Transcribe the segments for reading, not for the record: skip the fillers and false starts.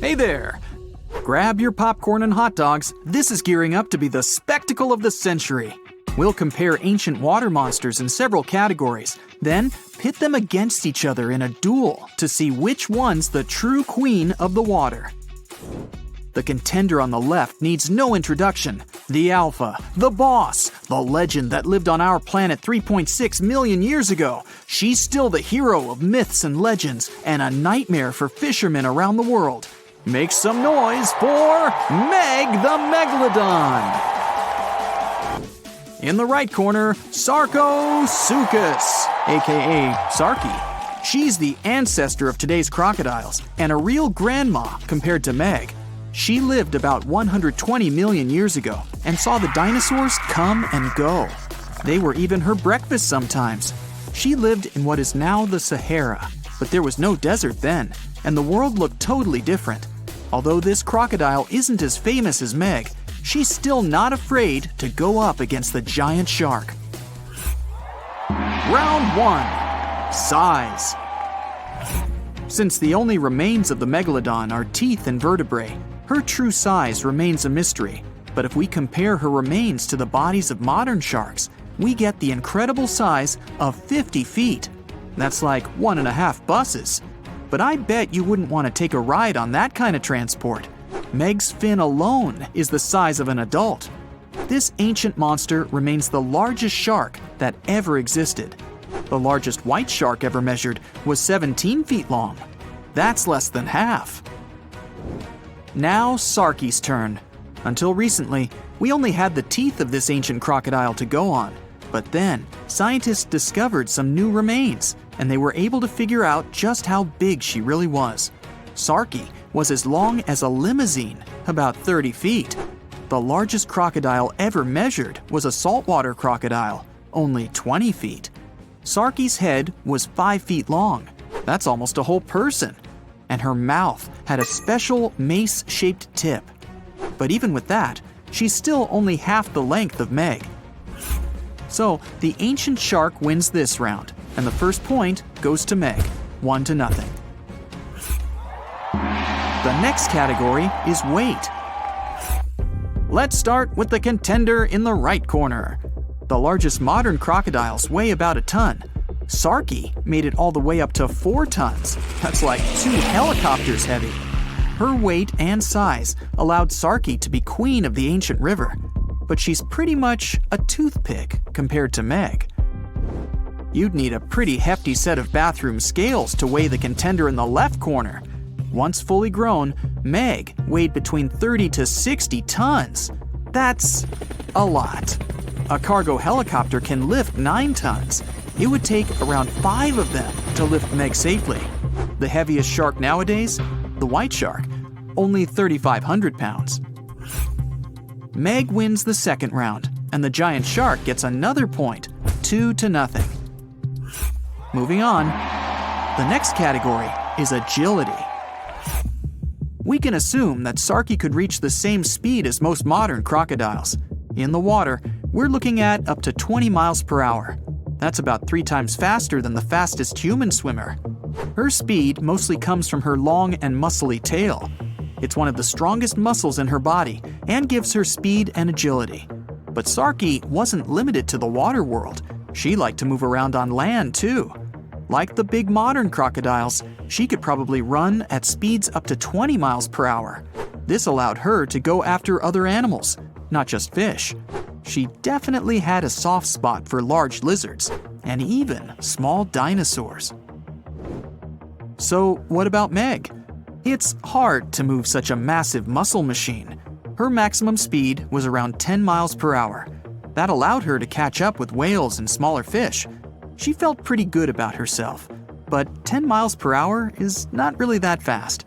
Hey there! Grab your popcorn and hot dogs. This is gearing up to be the spectacle of the century. We'll compare ancient water monsters in several categories, then pit them against each other in a duel to see which one's the true queen of the water. The contender on the left needs no introduction. The alpha, the boss, the legend that lived on our planet 3.6 million years ago. She's still the hero of myths and legends and a nightmare for fishermen around the world. Make some noise for Meg the Megalodon! In the right corner, Sarcosuchus, aka Sarky. She's the ancestor of today's crocodiles and a real grandma compared to Meg. She lived about 120 million years ago and saw the dinosaurs come and go. They were even her breakfast sometimes. She lived in what is now the Sahara, but there was no desert then, and the world looked totally different. Although this crocodile isn't as famous as Meg, she's still not afraid to go up against the giant shark. Round 1. Size. Since the only remains of the Megalodon are teeth and vertebrae, her true size remains a mystery. But if we compare her remains to the bodies of modern sharks, we get the incredible size of 50 feet. That's like 1.5 buses. But I bet you wouldn't want to take a ride on that kind of transport. Meg's fin alone is the size of an adult. This ancient monster remains the largest shark that ever existed. The largest white shark ever measured was 17 feet long. That's less than half. Now Sarky's turn. Until recently, we only had the teeth of this ancient crocodile to go on. But then, scientists discovered some new remains, and they were able to figure out just how big she really was. Sarky was as long as a limousine, about 30 feet. The largest crocodile ever measured was a saltwater crocodile, only 20 feet. Sarky's head was 5 feet long. That's almost a whole person. And her mouth had a special mace-shaped tip. But even with that, she's still only half the length of Meg. So the ancient shark wins this round, and the first point goes to Meg, 1-0. The next category is weight. Let's start with the contender in the right corner. The largest modern crocodiles weigh about a ton. Sarky made it all the way up to 4 tons. That's like 2 helicopters heavy. Her weight and size allowed Sarky to be queen of the ancient river. But she's pretty much a toothpick compared to Meg. You'd need a pretty hefty set of bathroom scales to weigh the contender in the left corner. Once fully grown, Meg weighed between 30 to 60 tons. That's a lot. A cargo helicopter can lift 9 tons. It would take around 5 of them to lift Meg safely. The heaviest shark nowadays, the white shark, only 3,500 pounds. Meg wins the second round, and the giant shark gets another point, 2-0. Moving on, the next category is agility. We can assume that Sarky could reach the same speed as most modern crocodiles. In the water, we're looking at up to 20 miles per hour. That's about 3 times faster than the fastest human swimmer. Her speed mostly comes from her long and muscly tail. It's one of the strongest muscles in her body and gives her speed and agility. But Sarky wasn't limited to the water world. She liked to move around on land too. Like the big modern crocodiles, she could probably run at speeds up to 20 miles per hour. This allowed her to go after other animals, not just fish. She definitely had a soft spot for large lizards and even small dinosaurs. So what about Meg? It's hard to move such a massive muscle machine. Her maximum speed was around 10 miles per hour. That allowed her to catch up with whales and smaller fish. She felt pretty good about herself, but 10 miles per hour is not really that fast.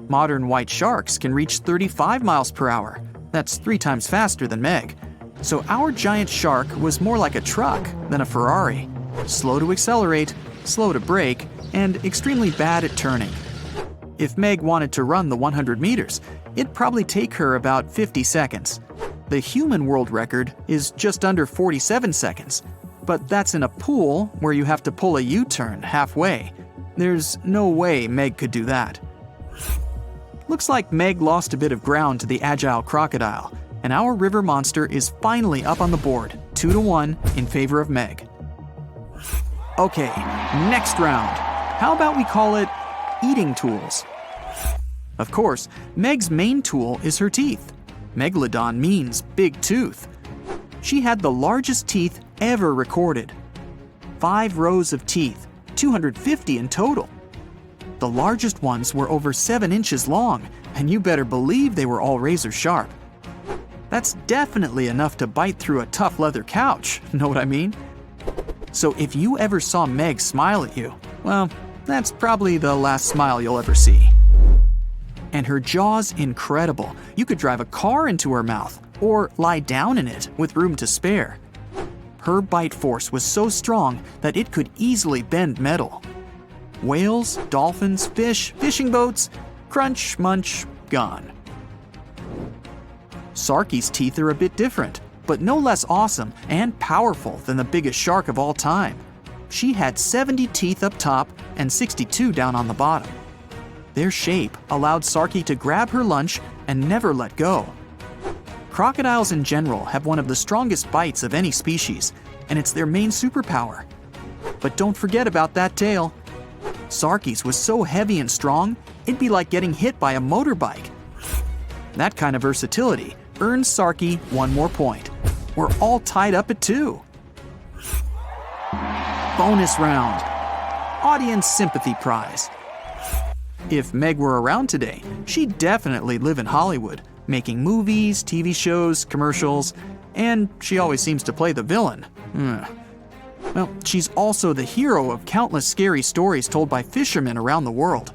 Modern white sharks can reach 35 miles per hour. That's 3 times faster than Meg. So our giant shark was more like a truck than a Ferrari. Slow to accelerate, slow to brake, and extremely bad at turning. If Meg wanted to run the 100 meters, it'd probably take her about 50 seconds. The human world record is just under 47 seconds, but that's in a pool where you have to pull a U-turn halfway. There's no way Meg could do that. Looks like Meg lost a bit of ground to the agile crocodile, and our river monster is finally up on the board, 2-1 in favor of Meg. Okay, next round. How about we call it eating tools? Of course, Meg's main tool is her teeth. Megalodon means big tooth. She had the largest teeth ever recorded. 5 rows of teeth, 250 in total. The largest ones were over 7 inches long, and you better believe they were all razor sharp. That's definitely enough to bite through a tough leather couch, know what I mean? So if you ever saw Meg smile at you, well, that's probably the last smile you'll ever see. And her jaw's incredible. You could drive a car into her mouth, or lie down in it with room to spare. Her bite force was so strong that it could easily bend metal. Whales, dolphins, fish, fishing boats, crunch, munch, gone. Sarki's teeth are a bit different, but no less awesome and powerful than the biggest shark of all time. She had 70 teeth up top and 62 down on the bottom. Their shape allowed Sarki to grab her lunch and never let go. Crocodiles in general have one of the strongest bites of any species, and it's their main superpower. But don't forget about that tail. Sarki's was so heavy and strong, it'd be like getting hit by a motorbike. That kind of versatility earns Sarki 1 more point. We're all tied up at 2. Bonus round. Audience sympathy prize. If Meg were around today, she'd definitely live in Hollywood, making movies, TV shows, commercials, and she always seems to play the villain. Well, she's also the hero of countless scary stories told by fishermen around the world.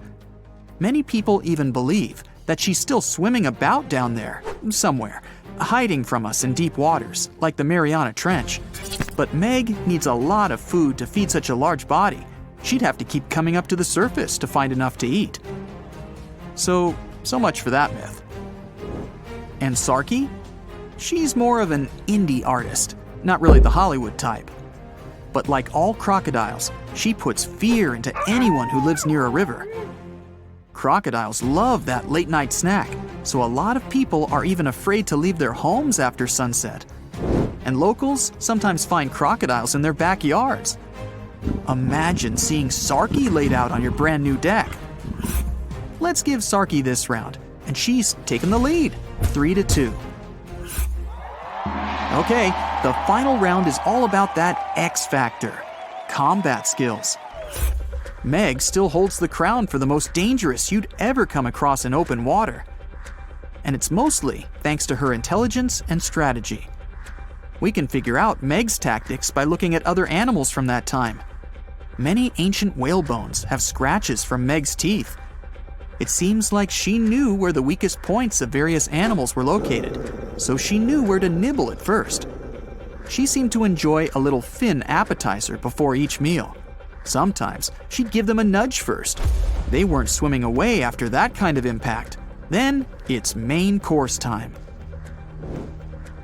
Many people even believe that she's still swimming about down there, somewhere, hiding from us in deep waters, like the Mariana Trench. But Meg needs a lot of food to feed such a large body. She'd have to keep coming up to the surface to find enough to eat. So much for that myth. And Sarki? She's more of an indie artist, not really the Hollywood type. But like all crocodiles, she puts fear into anyone who lives near a river. Crocodiles love that late-night snack, so a lot of people are even afraid to leave their homes after sunset. And locals sometimes find crocodiles in their backyards. Imagine seeing Sarki laid out on your brand new deck. Let's give Sarki this round, and she's taken the lead, 3-2. Okay, the final round is all about that X factor, combat skills. Meg still holds the crown for the most dangerous you'd ever come across in open water. And it's mostly thanks to her intelligence and strategy. We can figure out Meg's tactics by looking at other animals from that time. Many ancient whale bones have scratches from Meg's teeth. It seems like she knew where the weakest points of various animals were located, so she knew where to nibble at first. She seemed to enjoy a little fin appetizer before each meal. Sometimes she'd give them a nudge first. They weren't swimming away after that kind of impact. Then it's main course time.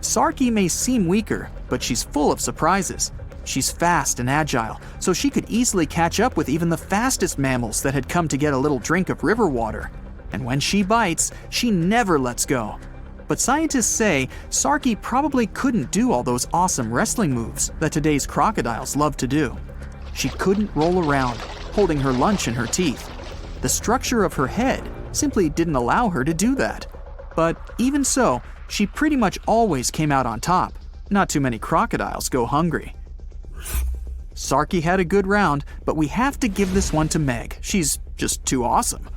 Sarki may seem weaker, but she's full of surprises. She's fast and agile, so she could easily catch up with even the fastest mammals that had come to get a little drink of river water. And when she bites, she never lets go. But scientists say Sarki probably couldn't do all those awesome wrestling moves that today's crocodiles love to do. She couldn't roll around, holding her lunch in her teeth. The structure of her head simply didn't allow her to do that. But even so, she pretty much always came out on top. Not too many crocodiles go hungry. Sarki had a good round, but we have to give this one to Meg. She's just too awesome.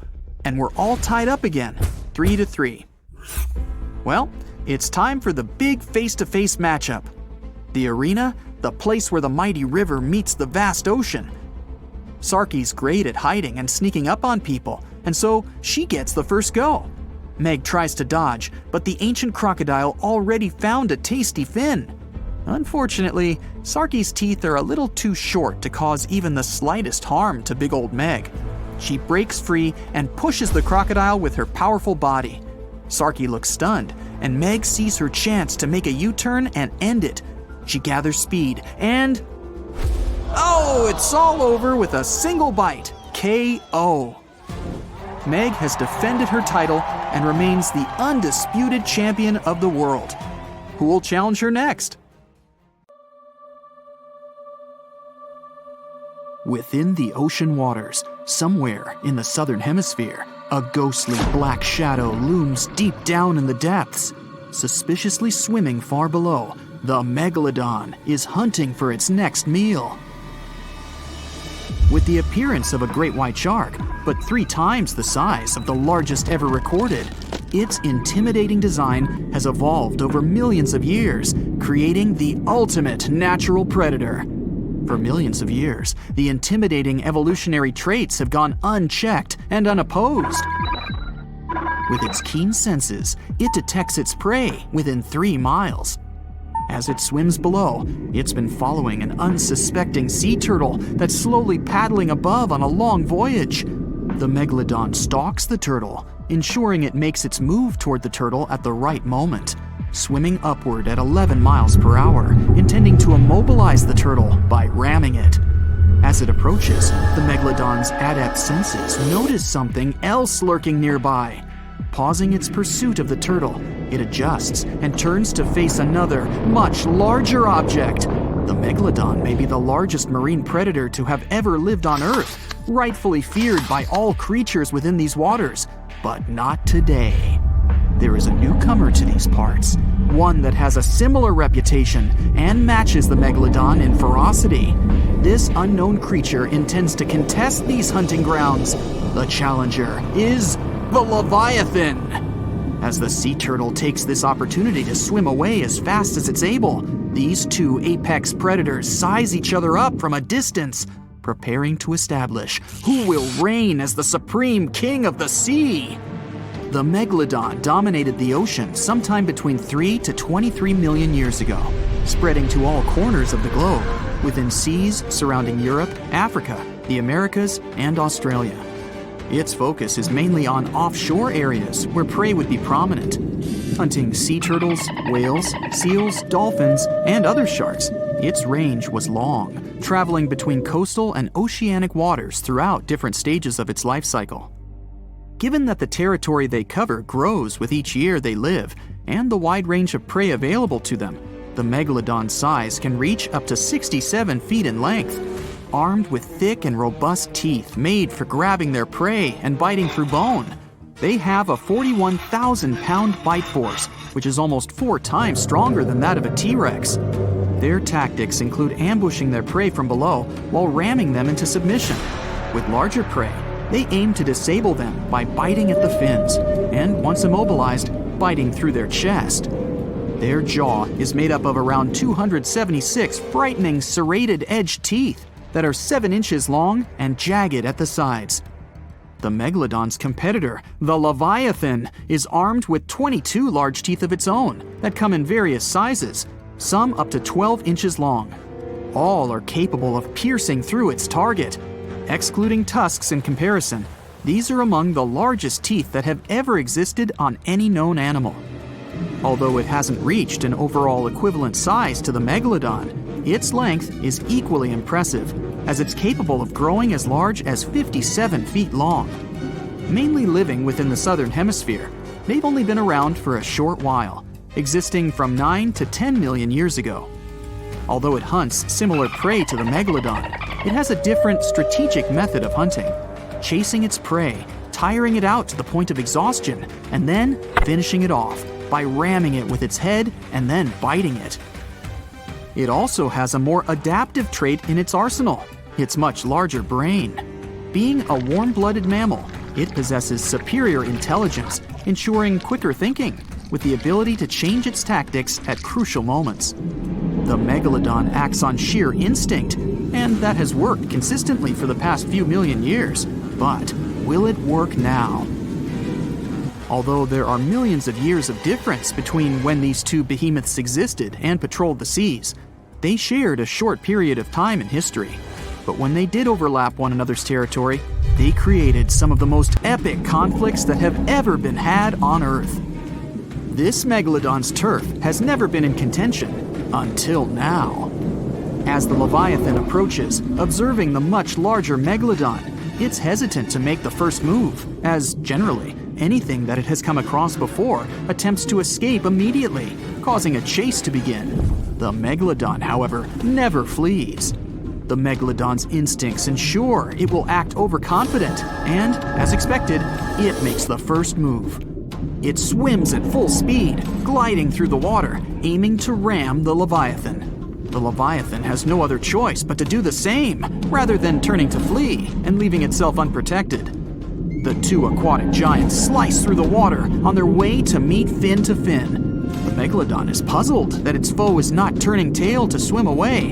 And we're all tied up again, 3-3. Well, it's time for the big face-to-face matchup. The arena, the place where the mighty river meets the vast ocean. Sarki's great at hiding and sneaking up on people, and so she gets the first go. Meg tries to dodge, but the ancient crocodile already found a tasty fin. Unfortunately, Sarki's teeth are a little too short to cause even the slightest harm to big old Meg. She breaks free and pushes the crocodile with her powerful body. Sarki looks stunned, and Meg sees her chance to make a U-turn and end it. She gathers speed and... oh, it's all over with a single bite. KO. Meg has defended her title and remains the undisputed champion of the world. Who will challenge her next? Within the ocean waters, somewhere in the southern hemisphere, a ghostly black shadow looms deep down in the depths. Suspiciously swimming far below, the Megalodon is hunting for its next meal. With the appearance of a great white shark, but 3 times the size of the largest ever recorded, its intimidating design has evolved over millions of years, creating the ultimate natural predator. For millions of years, the intimidating evolutionary traits have gone unchecked and unopposed. With its keen senses, it detects its prey within 3 miles. As it swims below, it's been following an unsuspecting sea turtle that's slowly paddling above on a long voyage. The Megalodon stalks the turtle, ensuring it makes its move toward the turtle at the right moment, swimming upward at 11 miles per hour, intending to immobilize the turtle by ramming it. As it approaches, the Megalodon's adept senses notice something else lurking nearby. Pausing its pursuit of the turtle, it adjusts and turns to face another, much larger object. The Megalodon may be the largest marine predator to have ever lived on Earth, rightfully feared by all creatures within these waters, but not today. There is a newcomer to these parts, one that has a similar reputation and matches the Megalodon in ferocity. This unknown creature intends to contest these hunting grounds. The challenger is the Leviathan. As the sea turtle takes this opportunity to swim away as fast as it's able, these 2 apex predators size each other up from a distance, preparing to establish who will reign as the supreme king of the sea. The Megalodon dominated the ocean sometime between 3 to 23 million years ago, spreading to all corners of the globe, within seas surrounding Europe, Africa, the Americas, and Australia. Its focus is mainly on offshore areas where prey would be prominent. Hunting sea turtles, whales, seals, dolphins, and other sharks, its range was long, traveling between coastal and oceanic waters throughout different stages of its life cycle. Given that the territory they cover grows with each year they live, and the wide range of prey available to them, the Megalodon's size can reach up to 67 feet in length. Armed with thick and robust teeth made for grabbing their prey and biting through bone, they have a 41,000-pound bite force, which is almost 4 times stronger than that of a T-Rex. Their tactics include ambushing their prey from below while ramming them into submission. With larger prey, they aim to disable them by biting at the fins, and once immobilized, biting through their chest. Their jaw is made up of around 276 frightening serrated-edged teeth that are 7 inches long and jagged at the sides. The Megalodon's competitor, the Leviathan, is armed with 22 large teeth of its own that come in various sizes, some up to 12 inches long. All are capable of piercing through its target. Excluding tusks in comparison, these are among the largest teeth that have ever existed on any known animal. Although it hasn't reached an overall equivalent size to the Megalodon, its length is equally impressive, as it's capable of growing as large as 57 feet long. Mainly living within the southern hemisphere, they've only been around for a short while, existing from 9 to 10 million years ago. Although it hunts similar prey to the Megalodon, it has a different strategic method of hunting, chasing its prey, tiring it out to the point of exhaustion, and then finishing it off by ramming it with its head and then biting it. It also has a more adaptive trait in its arsenal, its much larger brain. Being a warm-blooded mammal, it possesses superior intelligence, ensuring quicker thinking, with the ability to change its tactics at crucial moments. The Megalodon acts on sheer instinct, and that has worked consistently for the past few million years. But will it work now? Although there are millions of years of difference between when these 2 behemoths existed and patrolled the seas, they shared a short period of time in history. But when they did overlap one another's territory, they created some of the most epic conflicts that have ever been had on Earth. This Megalodon's turf has never been in contention until now. As the Leviathan approaches, observing the much larger Megalodon, it's hesitant to make the first move, as generally, anything that it has come across before attempts to escape immediately, causing a chase to begin. The Megalodon, however, never flees. The Megalodon's instincts ensure it will act overconfident, and, as expected, it makes the first move. It swims at full speed, gliding through the water, aiming to ram the Leviathan. The Leviathan has no other choice but to do the same, rather than turning to flee and leaving itself unprotected. The two aquatic giants slice through the water on their way to meet fin to fin. The Megalodon is puzzled that its foe is not turning tail to swim away,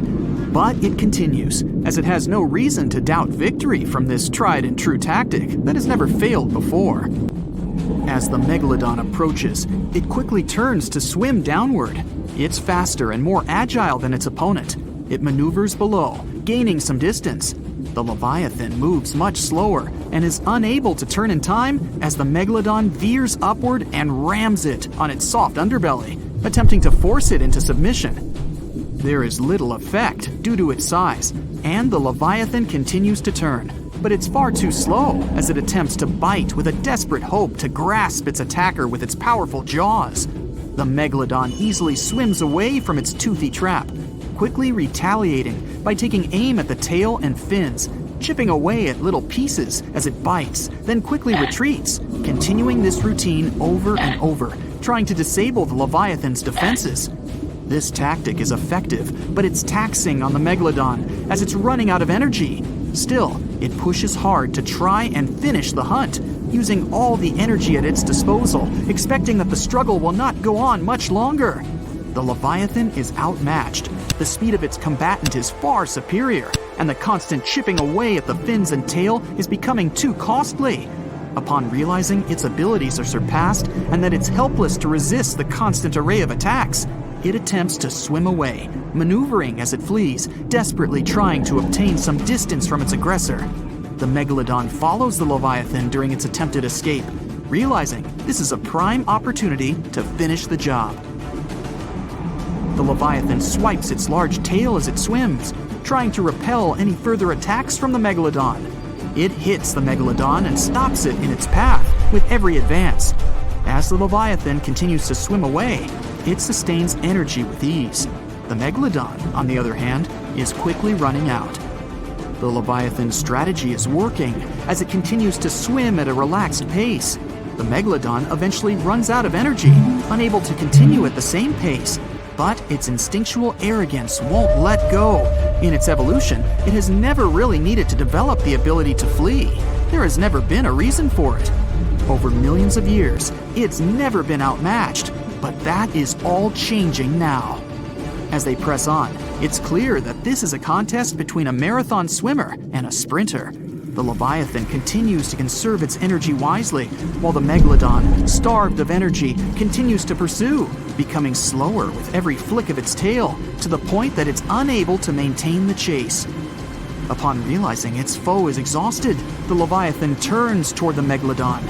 but it continues, as it has no reason to doubt victory from this tried and true tactic that has never failed before. As the Megalodon approaches, it quickly turns to swim downward. It's faster and more agile than its opponent. It maneuvers below, gaining some distance. The Leviathan moves much slower and is unable to turn in time as the Megalodon veers upward and rams it on its soft underbelly, attempting to force it into submission. There is little effect due to its size, and the Leviathan continues to turn, but it's far too slow as it attempts to bite with a desperate hope to grasp its attacker with its powerful jaws. The Megalodon easily swims away from its toothy trap, quickly retaliating by taking aim at the tail and fins, chipping away at little pieces as it bites, then quickly retreats, continuing this routine over and over, trying to disable the Leviathan's defenses. This tactic is effective, but it's taxing on the Megalodon as it's running out of energy. Still, it pushes hard to try and finish the hunt, using all the energy at its disposal, expecting that the struggle will not go on much longer. The Leviathan is outmatched. The speed of its combatant is far superior, and the constant chipping away at the fins and tail is becoming too costly. Upon realizing its abilities are surpassed and that it's helpless to resist the constant array of attacks, it attempts to swim away, maneuvering as it flees, desperately trying to obtain some distance from its aggressor. The Megalodon follows the Leviathan during its attempted escape, realizing this is a prime opportunity to finish the job. The Leviathan swipes its large tail as it swims, trying to repel any further attacks from the Megalodon. It hits the Megalodon and stops it in its path with every advance. As the Leviathan continues to swim away, it sustains energy with ease. The Megalodon, on the other hand, is quickly running out. The Leviathan's strategy is working as it continues to swim at a relaxed pace. The Megalodon eventually runs out of energy, unable to continue at the same pace, but its instinctual arrogance won't let go. In its evolution, it has never really needed to develop the ability to flee. There has never been a reason for it. Over millions of years, it's never been outmatched, but that is all changing now. As they press on, it's clear that this is a contest between a marathon swimmer and a sprinter. The Leviathan continues to conserve its energy wisely, while the Megalodon, starved of energy, continues to pursue, becoming slower with every flick of its tail, to the point that it's unable to maintain the chase. Upon realizing its foe is exhausted, the Leviathan turns toward the Megalodon.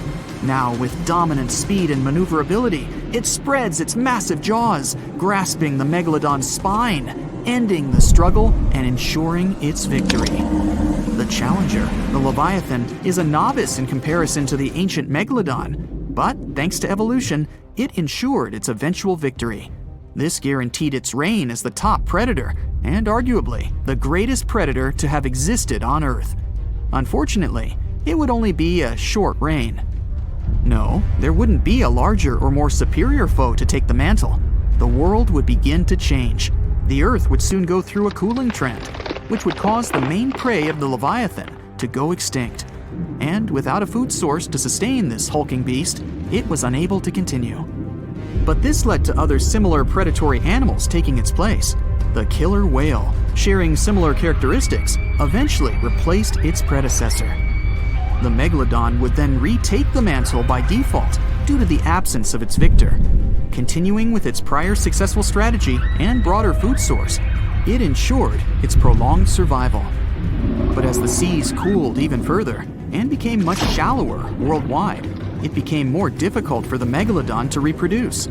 Now, with dominant speed and maneuverability, it spreads its massive jaws, grasping the Megalodon's spine, ending the struggle and ensuring its victory. The challenger, the Leviathan, is a novice in comparison to the ancient Megalodon, but thanks to evolution, it ensured its eventual victory. This guaranteed its reign as the top predator, and arguably the greatest predator to have existed on Earth. Unfortunately, it would only be a short reign. No, there wouldn't be a larger or more superior foe to take the mantle. The world would begin to change. The Earth would soon go through a cooling trend, which would cause the main prey of the Leviathan to go extinct. And without a food source to sustain this hulking beast, it was unable to continue. But this led to other similar predatory animals taking its place. The killer whale, sharing similar characteristics, eventually replaced its predecessor. The Megalodon would then retake the mantle by default due to the absence of its victor. Continuing with its prior successful strategy and broader food source, it ensured its prolonged survival. But as the seas cooled even further and became much shallower worldwide, it became more difficult for the Megalodon to reproduce.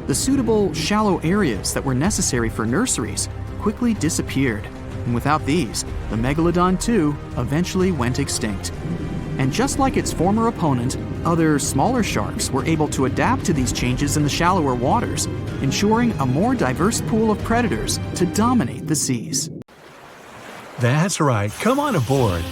The suitable shallow areas that were necessary for nurseries quickly disappeared, And without these, the Megalodon too eventually went extinct. And just like its former opponent, other smaller sharks were able to adapt to these changes in the shallower waters, ensuring a more diverse pool of predators to dominate the seas. That's right, come on aboard.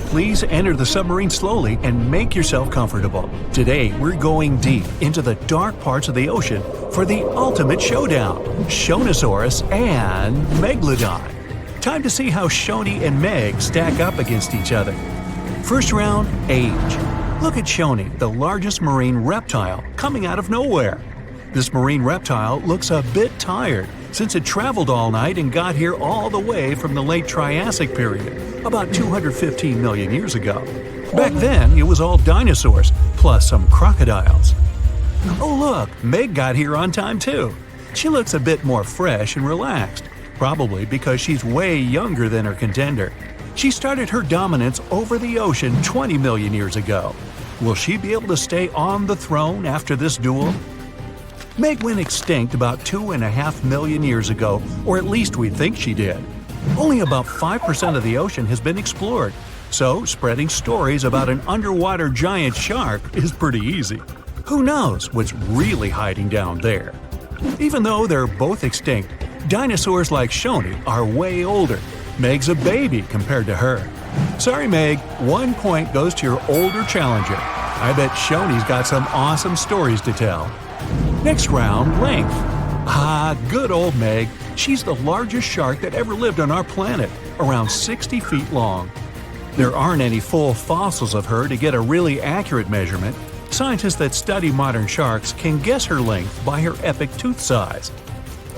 Please enter the submarine slowly and make yourself comfortable. Today, we're going deep into the dark parts of the ocean for the ultimate showdown, Shonisaurus and Megalodon. Time to see how Shoni and Meg stack up against each other. First round, age. Look at Shoni, the largest marine reptile, coming out of nowhere. This marine reptile looks a bit tired since it traveled all night and got here all the way from the late Triassic period, about 215 million years ago. Back then, it was all dinosaurs, plus some crocodiles. Oh look, Meg got here on time too. She looks a bit more fresh and relaxed, probably because she's way younger than her contender. She started her dominance over the ocean 20 million years ago. Will she be able to stay on the throne after this duel? Meg went extinct about 2.5 million years ago, or at least we think she did. Only about 5% of the ocean has been explored, so spreading stories about an underwater giant shark is pretty easy. Who knows what's really hiding down there? Even though they're both extinct, dinosaurs like Shoni are way older. Meg's a baby compared to her. Sorry, Meg, 1 point goes to your older challenger. I bet Shoni's got some awesome stories to tell. Next round, length. Ah, good old Meg. She's the largest shark that ever lived on our planet, around 60 feet long. There aren't any full fossils of her to get a really accurate measurement. Scientists that study modern sharks can guess her length by her epic tooth size.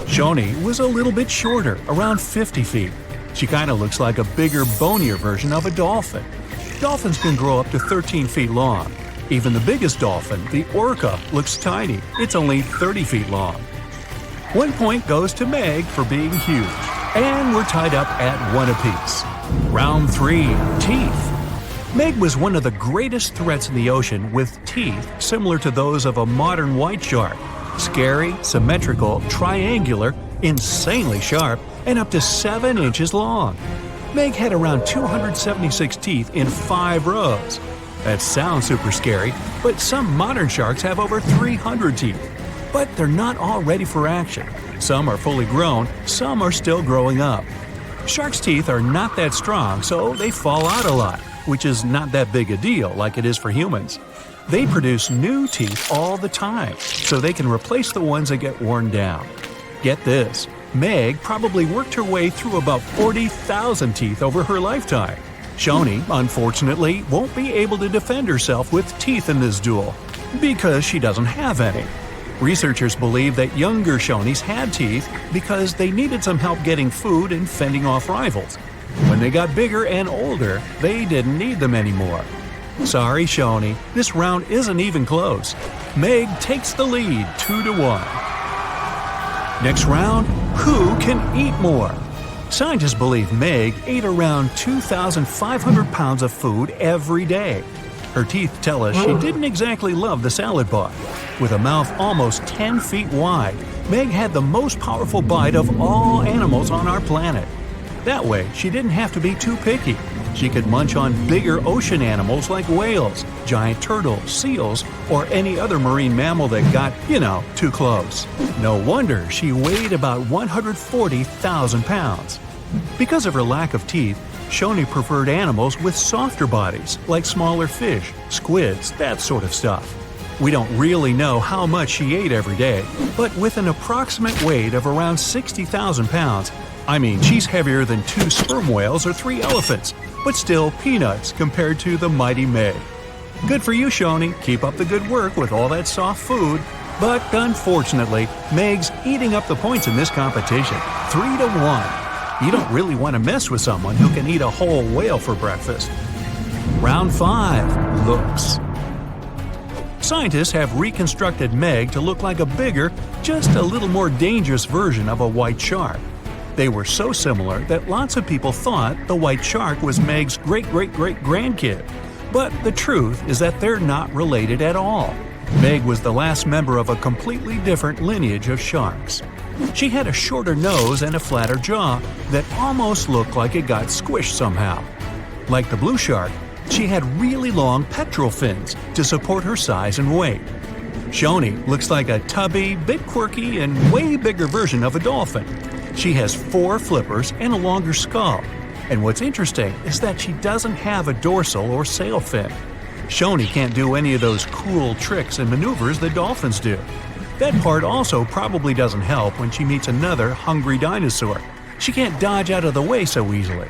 Shoni was a little bit shorter, around 50 feet. She kind of looks like a bigger, bonier version of a dolphin. Dolphins can grow up to 13 feet long. Even the biggest dolphin, the orca, looks tiny. It's only 30 feet long. 1 point goes to Meg for being huge. And we're tied up at 1 apiece. Round 3, teeth. Meg was one of the greatest threats in the ocean with teeth similar to those of a modern white shark. Scary, symmetrical, triangular, insanely sharp, and up to 7 inches long. Meg had around 276 teeth in 5 rows. That sounds super scary, but some modern sharks have over 300 teeth. But they're not all ready for action. Some are fully grown, some are still growing up. Sharks' teeth are not that strong, so they fall out a lot, which is not that big a deal like it is for humans. They produce new teeth all the time, so they can replace the ones that get worn down. Get this, Meg probably worked her way through about 40,000 teeth over her lifetime. Shoni, unfortunately, won't be able to defend herself with teeth in this duel, because she doesn't have any. Researchers believe that younger Shonis had teeth because they needed some help getting food and fending off rivals. When they got bigger and older, they didn't need them anymore. Sorry, Shoni, this round isn't even close. Meg takes the lead 2-1. Next round, who can eat more? Scientists believe Meg ate around 2,500 pounds of food every day. Her teeth tell us she didn't exactly love the salad bar. With a mouth almost 10 feet wide, Meg had the most powerful bite of all animals on our planet. That way, she didn't have to be too picky. She could munch on bigger ocean animals like whales, giant turtles, seals, or any other marine mammal that got, too close. No wonder she weighed about 140,000 pounds. Because of her lack of teeth, Shoni preferred animals with softer bodies, like smaller fish, squids, that sort of stuff. We don't really know how much she ate every day, but with an approximate weight of around 60,000 pounds, she's heavier than 2 sperm whales or 3 elephants, but still peanuts compared to the mighty Meg. Good for you, Shoni. Keep up the good work with all that soft food. But unfortunately, Meg's eating up the points in this competition, 3-1. You don't really want to mess with someone who can eat a whole whale for breakfast. Round 5, looks. Scientists have reconstructed Meg to look like a bigger, just a little more dangerous version of a white shark. They were so similar that lots of people thought the white shark was Meg's great-great-great-grandkid. But the truth is that they're not related at all. Meg was the last member of a completely different lineage of sharks. She had a shorter nose and a flatter jaw that almost looked like it got squished somehow. Like the blue shark, she had really long pectoral fins to support her size and weight. Shoni looks like a tubby, bit quirky, and way bigger version of a dolphin. She has 4 flippers and a longer skull. And what's interesting is that she doesn't have a dorsal or sail fin. Shoni can't do any of those cool tricks and maneuvers that dolphins do. That part also probably doesn't help when she meets another hungry dinosaur. She can't dodge out of the way so easily.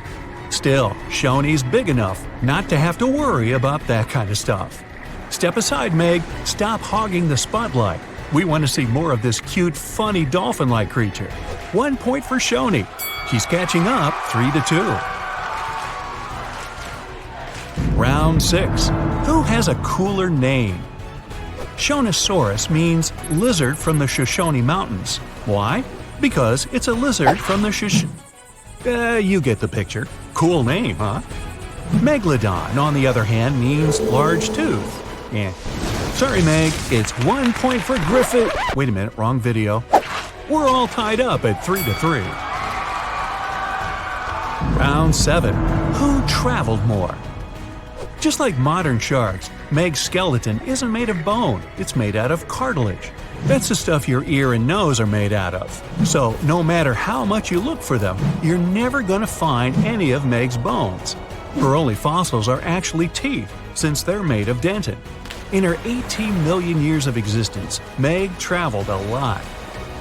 Still, Shoni's big enough not to have to worry about that kind of stuff. Step aside, Meg. Stop hogging the spotlight. We want to see more of this cute, funny dolphin-like creature. 1 point for Shoni. She's catching up 3-2. Round 6. Who has a cooler name? Shonisaurus means lizard from the Shoshone Mountains. Why? Because it's a lizard from the you get the picture. Cool name, huh? Megalodon, on the other hand, means large tooth. Yeah. Sorry, Meg, it's 1 point for Griffith. Wait a minute, wrong video. We're all tied up at 3-3. Round 7. Who traveled more? Just like modern sharks, Meg's skeleton isn't made of bone, it's made out of cartilage. That's the stuff your ear and nose are made out of. So, no matter how much you look for them, you're never going to find any of Meg's bones. Her only fossils are actually teeth, since they're made of dentin. In her 18 million years of existence, Meg traveled a lot.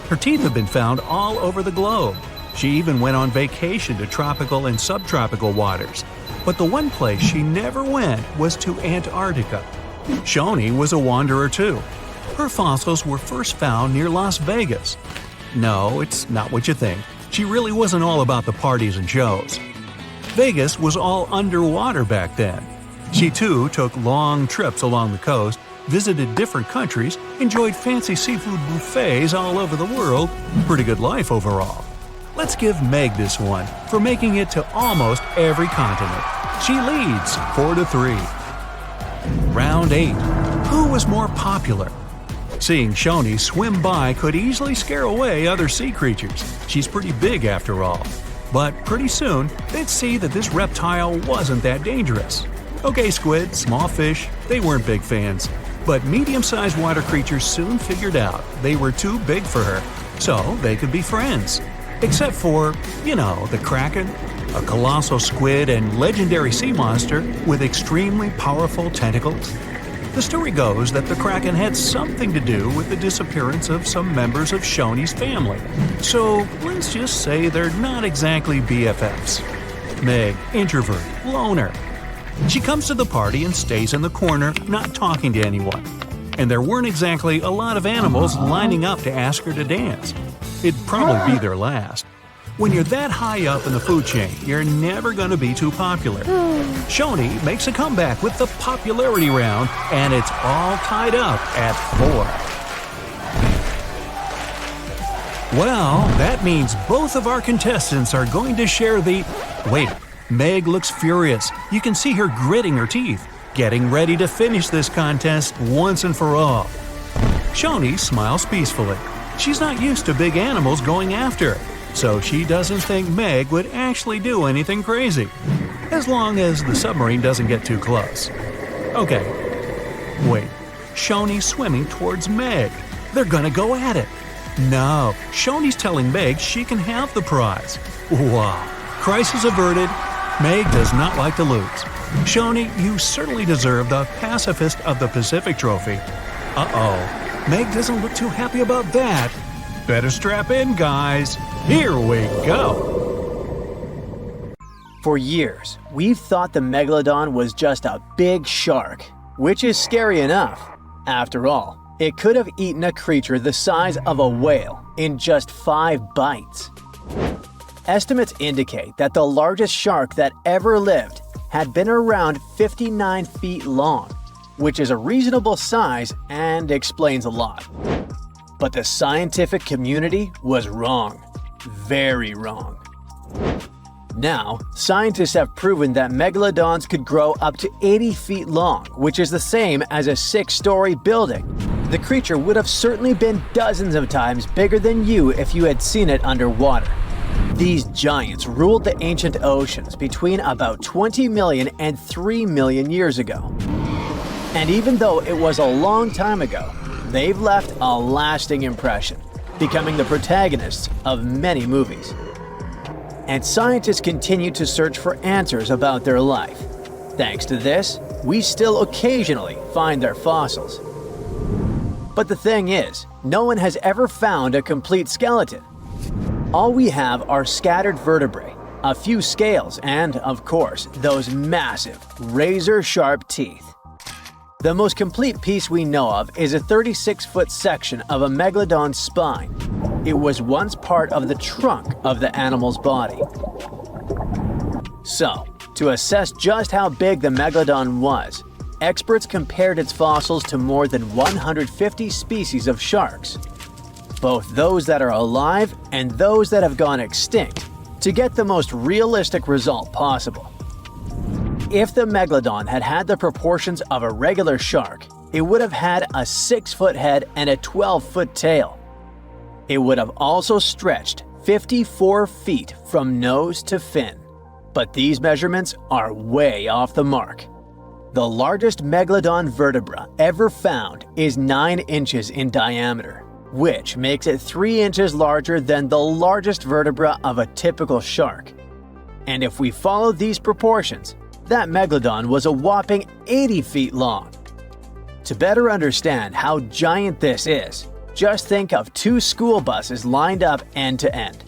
Her teeth have been found all over the globe. She even went on vacation to tropical and subtropical waters. But the one place she never went was to Antarctica. Shoni was a wanderer too. Her fossils were first found near Las Vegas. No, it's not what you think. She really wasn't all about the parties and shows. Vegas was all underwater back then. She too took long trips along the coast, visited different countries, enjoyed fancy seafood buffets all over the world. Pretty good life overall. Let's give Meg this one for making it to almost every continent. She leads 4-3. Round 8. Who was more popular? Seeing Shoni swim by could easily scare away other sea creatures. She's pretty big after all. But pretty soon, they'd see that this reptile wasn't that dangerous. Okay, squid, small fish, they weren't big fans. But medium-sized water creatures soon figured out they were too big for her, so they could be friends. Except for, the Kraken, a colossal squid and legendary sea monster with extremely powerful tentacles. The story goes that the Kraken had something to do with the disappearance of some members of Shoni's family. So let's just say they're not exactly BFFs. Meg, introvert, loner. She comes to the party and stays in the corner, not talking to anyone. And there weren't exactly a lot of animals lining up to ask her to dance. It'd probably be their last. When you're that high up in the food chain, you're never going to be too popular. Shoni makes a comeback with the popularity round, and it's all tied up at 4. Well, that means both of our contestants are going to share the... Wait, Meg looks furious. You can see her gritting her teeth, getting ready to finish this contest once and for all. Shoni smiles peacefully. She's not used to big animals going after her, so she doesn't think Meg would actually do anything crazy, as long as the submarine doesn't get too close. Okay, wait, Shoni's swimming towards Meg. They're gonna go at it. No, Shoni's telling Meg she can have the prize. Wow, crisis averted. Meg does not like to lose. Shoni, you certainly deserve the Pacifist of the Pacific trophy. Uh-oh. Meg doesn't look too happy about that. Better strap in, guys. Here we go. For years, we've thought the Megalodon was just a big shark, which is scary enough. After all, it could have eaten a creature the size of a whale in just 5 bites. Estimates indicate that the largest shark that ever lived had been around 59 feet long, which is a reasonable size and explains a lot. But the scientific community was wrong. Very wrong. Now, scientists have proven that megalodons could grow up to 80 feet long, which is the same as a 6-story building. The creature would have certainly been dozens of times bigger than you if you had seen it underwater. These giants ruled the ancient oceans between about 20 million and 3 million years ago. And even though it was a long time ago, they've left a lasting impression, becoming the protagonists of many movies. And scientists continue to search for answers about their life. Thanks to this, we still occasionally find their fossils. But the thing is, no one has ever found a complete skeleton. All we have are scattered vertebrae, a few scales, and, of course, those massive, razor-sharp teeth. The most complete piece we know of is a 36-foot section of a Megalodon's spine. It was once part of the trunk of the animal's body. So, to assess just how big the Megalodon was, experts compared its fossils to more than 150 species of sharks, both those that are alive and those that have gone extinct, to get the most realistic result possible. If the Megalodon had had the proportions of a regular shark, it would have had a 6-foot head and a 12-foot tail. It would have also stretched 54 feet from nose to fin. But these measurements are way off the mark. The largest Megalodon vertebra ever found is 9 inches in diameter, which makes it 3 inches larger than the largest vertebra of a typical shark. And if we follow these proportions, that Megalodon was a whopping 80 feet long. To better understand how giant this is, just think of 2 school buses lined up end to end.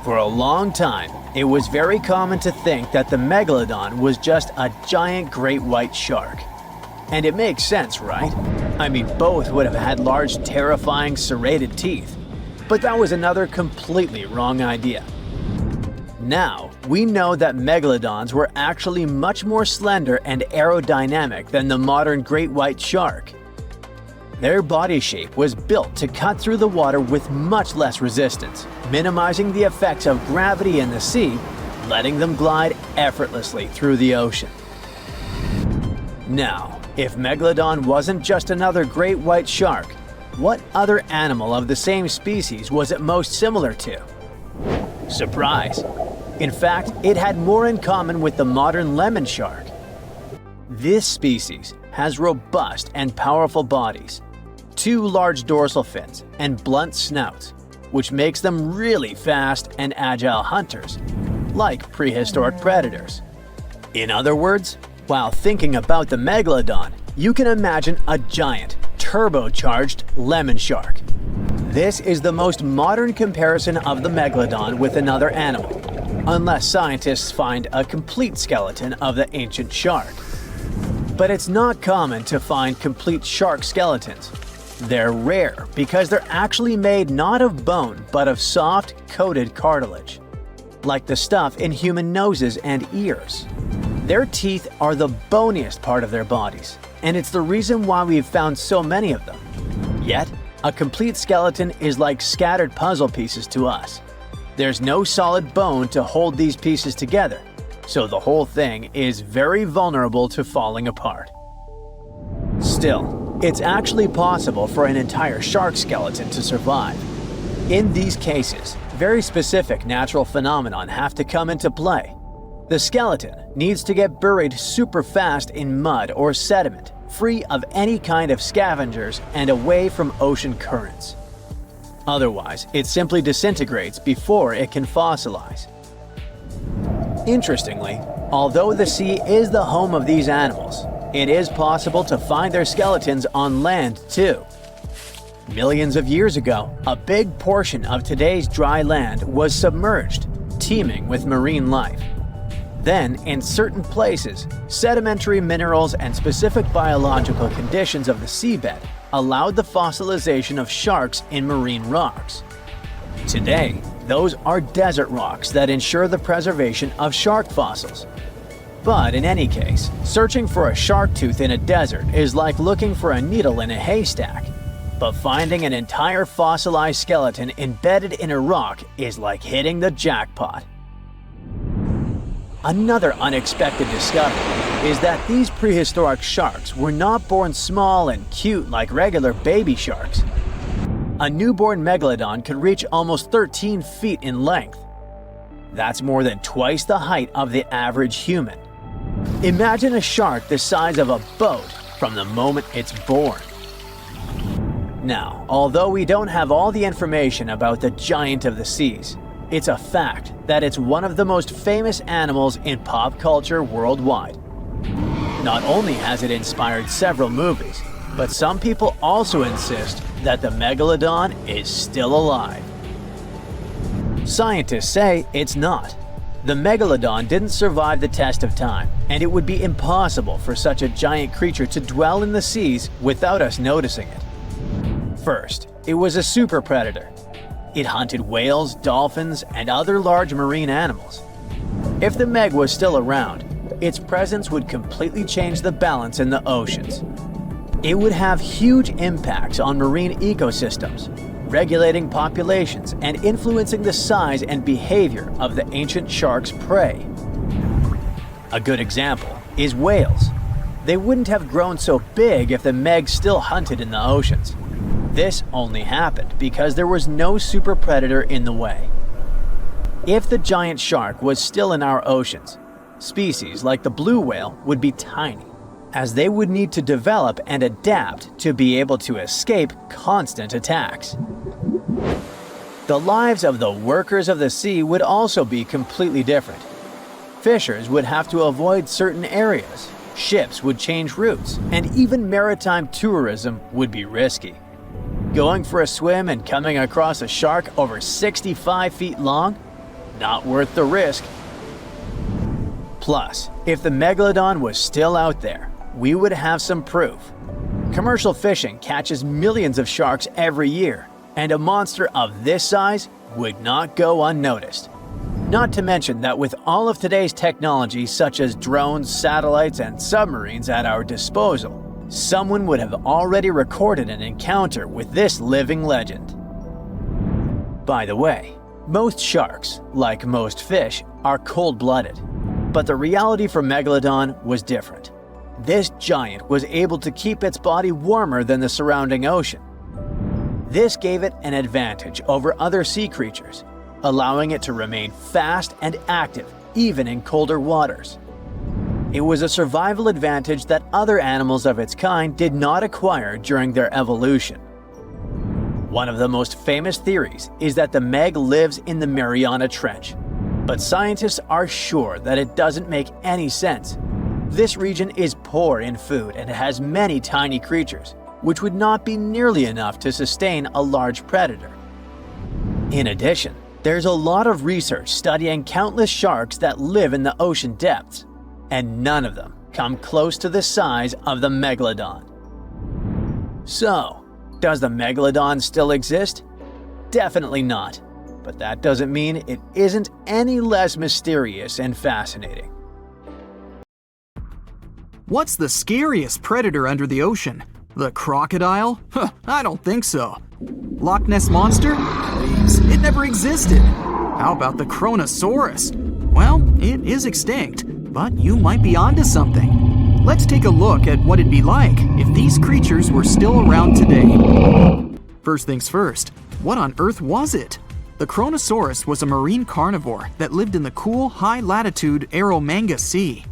For a long time, it was very common to think that the Megalodon was just a giant great white shark. And it makes sense, right? I mean, both would have had large, terrifying, serrated teeth. But that was another completely wrong idea. Now, we know that Megalodons were actually much more slender and aerodynamic than the modern great white shark. Their body shape was built to cut through the water with much less resistance, minimizing the effects of gravity in the sea, letting them glide effortlessly through the ocean. Now, if Megalodon wasn't just another great white shark, what other animal of the same species was it most similar to? Surprise! In fact, it had more in common with the modern lemon shark. This species has robust and powerful bodies, 2 large dorsal fins, and blunt snouts, which makes them really fast and agile hunters, like prehistoric predators. In other words, while thinking about the Megalodon, you can imagine a giant, turbocharged lemon shark. This is the most modern comparison of the Megalodon with another animal, unless scientists find a complete skeleton of the ancient shark. But it's not common to find complete shark skeletons. They're rare because they're actually made not of bone but of soft, coated cartilage, like the stuff in human noses and ears. Their teeth are the boniest part of their bodies, and it's the reason why we've found so many of them. Yet, a complete skeleton is like scattered puzzle pieces to us. There's no solid bone to hold these pieces together, so the whole thing is very vulnerable to falling apart. Still, it's actually possible for an entire shark skeleton to survive. In these cases, very specific natural phenomena have to come into play. The skeleton needs to get buried super fast in mud or sediment, free of any kind of scavengers and away from ocean currents. Otherwise, it simply disintegrates before it can fossilize. Interestingly, although the sea is the home of these animals, it is possible to find their skeletons on land too. Millions of years ago, a big portion of today's dry land was submerged, teeming with marine life. Then, in certain places, sedimentary minerals and specific biological conditions of the seabed allowed the fossilization of sharks in marine rocks. Today, those are desert rocks that ensure the preservation of shark fossils. But in any case, searching for a shark tooth in a desert is like looking for a needle in a haystack. But finding an entire fossilized skeleton embedded in a rock is like hitting the jackpot. Another unexpected discovery is that these prehistoric sharks were not born small and cute like regular baby sharks. A newborn megalodon could reach almost 13 feet in length. That's more than twice the height of the average human. Imagine a shark the size of a boat from the moment it's born. Now, although we don't have all the information about the giant of the seas, it's a fact that it's one of the most famous animals in pop culture worldwide. Not only has it inspired several movies, but some people also insist that the Megalodon is still alive. Scientists say it's not. The Megalodon didn't survive the test of time, and it would be impossible for such a giant creature to dwell in the seas without us noticing it. First, it was a super predator. It hunted whales, dolphins, and other large marine animals. If the Meg was still around, its presence would completely change the balance in the oceans. It would have huge impacts on marine ecosystems, regulating populations and influencing the size and behavior of the ancient shark's prey. A good example is whales. They wouldn't have grown so big if the Meg still hunted in the oceans. This only happened because there was no super predator in the way. If the giant shark was still in our oceans, species like the blue whale would be tiny, as they would need to develop and adapt to be able to escape constant attacks. The lives of the workers of the sea would also be completely different. Fishers would have to avoid certain areas, ships would change routes, and even maritime tourism would be risky. Going for a swim and coming across a shark over 65 feet long? Not worth the risk. Plus, if the Megalodon was still out there, we would have some proof. Commercial fishing catches millions of sharks every year, and a monster of this size would not go unnoticed. Not to mention that with all of today's technology such as drones, satellites, and submarines at our disposal, someone would have already recorded an encounter with this living legend. By the way, most sharks, like most fish, are cold-blooded. But the reality for Megalodon was different. This giant was able to keep its body warmer than the surrounding ocean. This gave it an advantage over other sea creatures, allowing it to remain fast and active even in colder waters. It was a survival advantage that other animals of its kind did not acquire during their evolution. One of the most famous theories is that the Meg lives in the Mariana Trench, but scientists are sure that it doesn't make any sense. This region is poor in food and has many tiny creatures, which would not be nearly enough to sustain a large predator. In addition, there's a lot of research studying countless sharks that live in the ocean depths, and none of them come close to the size of the Megalodon. So, does the Megalodon still exist? Definitely not, but that doesn't mean it isn't any less mysterious and fascinating. What's the scariest predator under the ocean? The crocodile? I don't think so. Loch Ness Monster? Please, it never existed. How about the Kronosaurus? Well, it is extinct, but you might be onto something. Let's take a look at what it'd be like if these creatures were still around today. First things first, what on earth was it? The Kronosaurus was a marine carnivore that lived in the cool, high-latitude Eromanga Sea.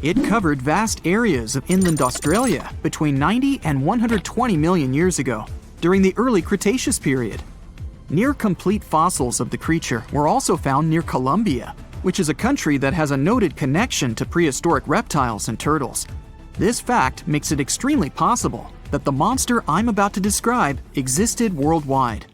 It covered vast areas of inland Australia between 90 and 120 million years ago, during the early Cretaceous period. Near-complete fossils of the creature were also found near Colombia, which is a country that has a noted connection to prehistoric reptiles and turtles. This fact makes it extremely possible that the monster I'm about to describe existed worldwide.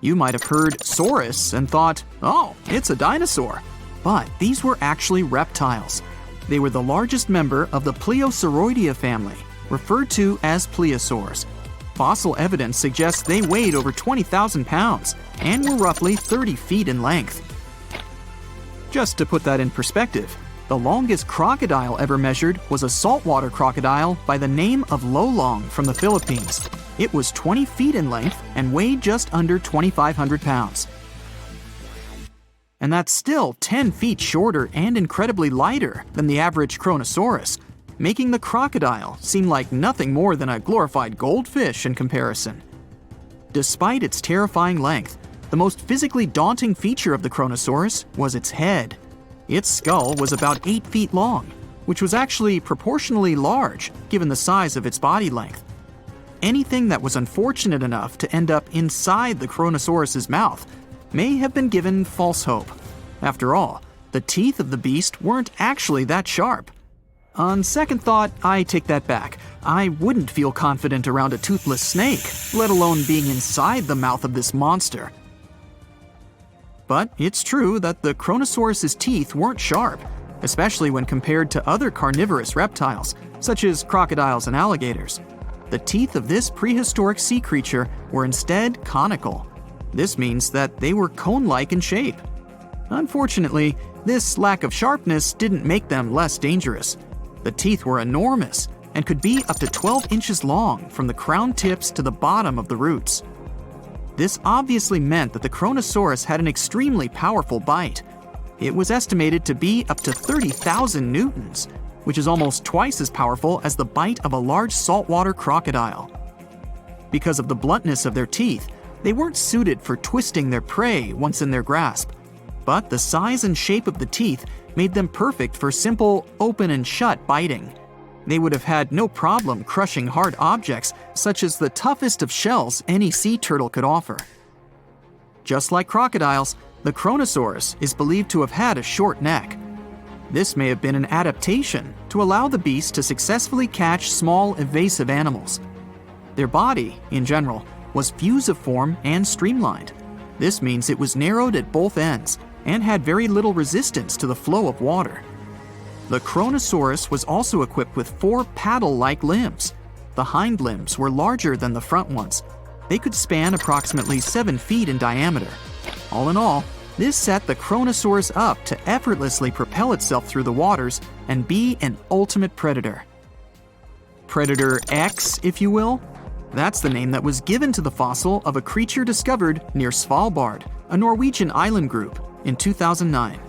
You might have heard saurus and thought, oh, it's a dinosaur. But these were actually reptiles. They were the largest member of the Plesiosauridae family, referred to as plesiosaurs. Fossil evidence suggests they weighed over 20,000 pounds and were roughly 30 feet in length. Just to put that in perspective, the longest crocodile ever measured was a saltwater crocodile by the name of Lolong from the Philippines. It was 20 feet in length and weighed just under 2,500 pounds. And that's still 10 feet shorter and incredibly lighter than the average Kronosaurus, making the crocodile seem like nothing more than a glorified goldfish in comparison. Despite its terrifying length, the most physically daunting feature of the Kronosaurus was its head. Its skull was about 8 feet long, which was actually proportionally large given the size of its body length. Anything that was unfortunate enough to end up inside the Kronosaurus's mouth may have been given false hope. After all, the teeth of the beast weren't actually that sharp. On second thought, I take that back. I wouldn't feel confident around a toothless snake, let alone being inside the mouth of this monster. But it's true that the Kronosaurus's teeth weren't sharp, especially when compared to other carnivorous reptiles, such as crocodiles and alligators. The teeth of this prehistoric sea creature were instead conical. This means that they were cone-like in shape. Unfortunately, this lack of sharpness didn't make them less dangerous. The teeth were enormous and could be up to 12 inches long from the crown tips to the bottom of the roots. This obviously meant that the Kronosaurus had an extremely powerful bite. It was estimated to be up to 30,000 newtons, which is almost twice as powerful as the bite of a large saltwater crocodile. Because of the bluntness of their teeth, they weren't suited for twisting their prey once in their grasp, but the size and shape of the teeth made them perfect for simple open and shut biting. They would have had no problem crushing hard objects such as the toughest of shells any sea turtle could offer. Just like crocodiles, the Kronosaurus is believed to have had a short neck. This may have been an adaptation to allow the beast to successfully catch small, evasive animals. Their body, in general, was fusiform and streamlined. This means it was narrowed at both ends and had very little resistance to the flow of water. The Kronosaurus was also equipped with 4 paddle-like limbs. The hind limbs were larger than the front ones. They could span approximately 7 feet in diameter. All in all, this set the Kronosaurus up to effortlessly propel itself through the waters and be an ultimate predator. Predator X, if you will? That's the name that was given to the fossil of a creature discovered near Svalbard, a Norwegian island group, in 2009.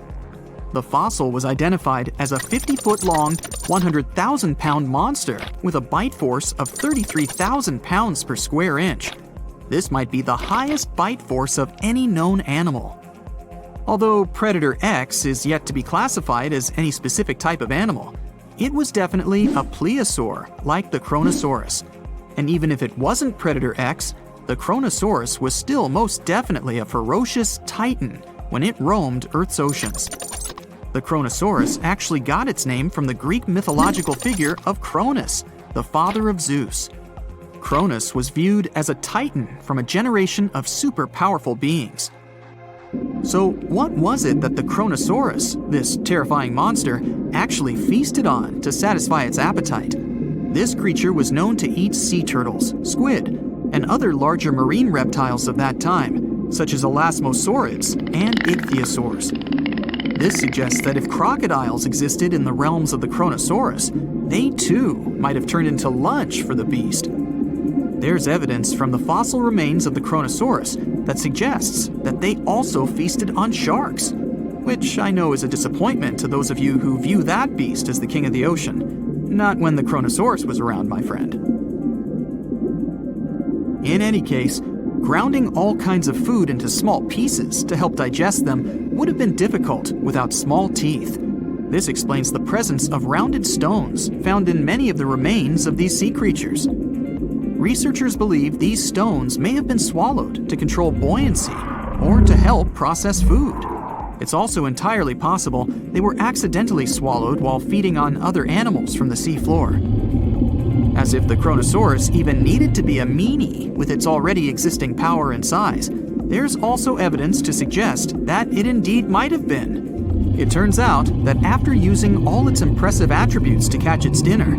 The fossil was identified as a 50-foot-long, 100,000-pound monster with a bite force of 33,000 pounds per square inch. This might be the highest bite force of any known animal. Although Predator X is yet to be classified as any specific type of animal, it was definitely a plesiosaur like the Kronosaurus. And even if it wasn't Predator X, the Kronosaurus was still most definitely a ferocious titan when it roamed Earth's oceans. The Kronosaurus actually got its name from the Greek mythological figure of Cronus, the father of Zeus. Cronus was viewed as a titan from a generation of super powerful beings. So what was it that the Kronosaurus, this terrifying monster, actually feasted on to satisfy its appetite? This creature was known to eat sea turtles, squid, and other larger marine reptiles of that time, such as elasmosaurids and ichthyosaurs. This suggests that if crocodiles existed in the realms of the Kronosaurus, they too might have turned into lunch for the beast. There's evidence from the fossil remains of the Kronosaurus that suggests that they also feasted on sharks, which I know is a disappointment to those of you who view that beast as the king of the ocean. Not when the Kronosaurus was around, my friend. In any case, grounding all kinds of food into small pieces to help digest them would have been difficult without small teeth. This explains the presence of rounded stones found in many of the remains of these sea creatures. Researchers believe these stones may have been swallowed to control buoyancy or to help process food. It's also entirely possible they were accidentally swallowed while feeding on other animals from the seafloor. As if the Kronosaurus even needed to be a meanie with its already existing power and size, there's also evidence to suggest that it indeed might have been. It turns out that after using all its impressive attributes to catch its dinner,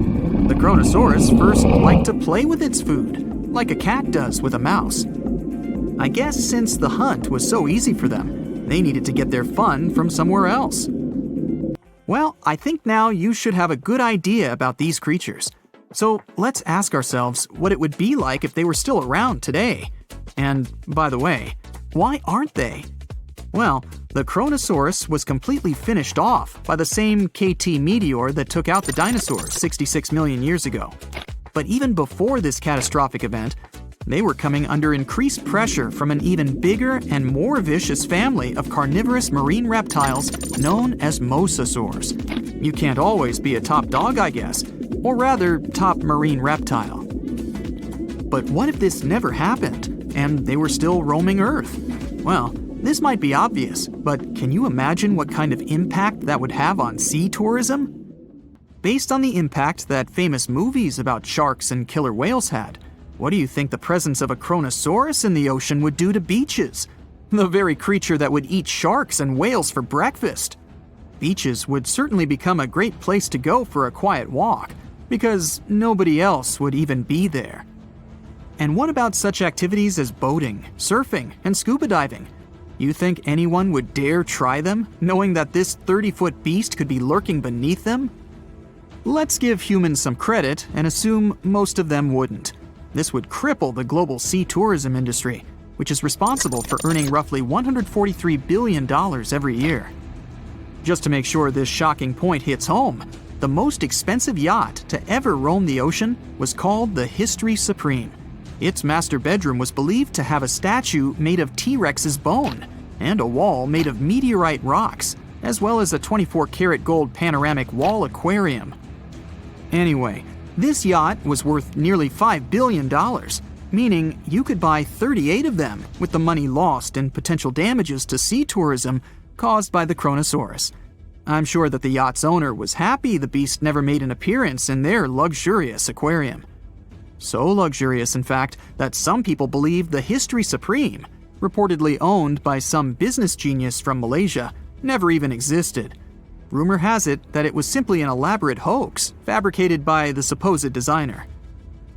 the Kronosaurus first liked to play with its food, like a cat does with a mouse. I guess since the hunt was so easy for them, they needed to get their fun from somewhere else. Well, I think now you should have a good idea about these creatures. So let's ask ourselves what it would be like if they were still around today. And by the way, why aren't they? Well, the Kronosaurus was completely finished off by the same KT meteor that took out the dinosaurs 66 million years ago. But even before this catastrophic event, they were coming under increased pressure from an even bigger and more vicious family of carnivorous marine reptiles known as Mosasaurs. You can't always be a top dog, I guess, or rather, top marine reptile. But what if this never happened, and they were still roaming Earth? Well, this might be obvious, but can you imagine what kind of impact that would have on sea tourism? Based on the impact that famous movies about sharks and killer whales had, what do you think the presence of a Kronosaurus in the ocean would do to beaches? The very creature that would eat sharks and whales for breakfast. Beaches would certainly become a great place to go for a quiet walk, because nobody else would even be there. And what about such activities as boating, surfing, and scuba diving? You think anyone would dare try them, knowing that this 30-foot beast could be lurking beneath them? Let's give humans some credit and assume most of them wouldn't. This would cripple the global sea tourism industry, which is responsible for earning roughly $143 billion every year. Just to make sure this shocking point hits home, the most expensive yacht to ever roam the ocean was called the History Supreme. Its master bedroom was believed to have a statue made of T-Rex's bone and a wall made of meteorite rocks, as well as a 24-karat gold panoramic wall aquarium. Anyway, this yacht was worth nearly $5 billion, meaning you could buy 38 of them with the money lost in potential damages to sea tourism caused by the Kronosaurus. I'm sure that the yacht's owner was happy the beast never made an appearance in their luxurious aquarium. So luxurious, in fact, that some people believe the History Supreme, reportedly owned by some business genius from Malaysia, never even existed. Rumor has it that it was simply an elaborate hoax fabricated by the supposed designer.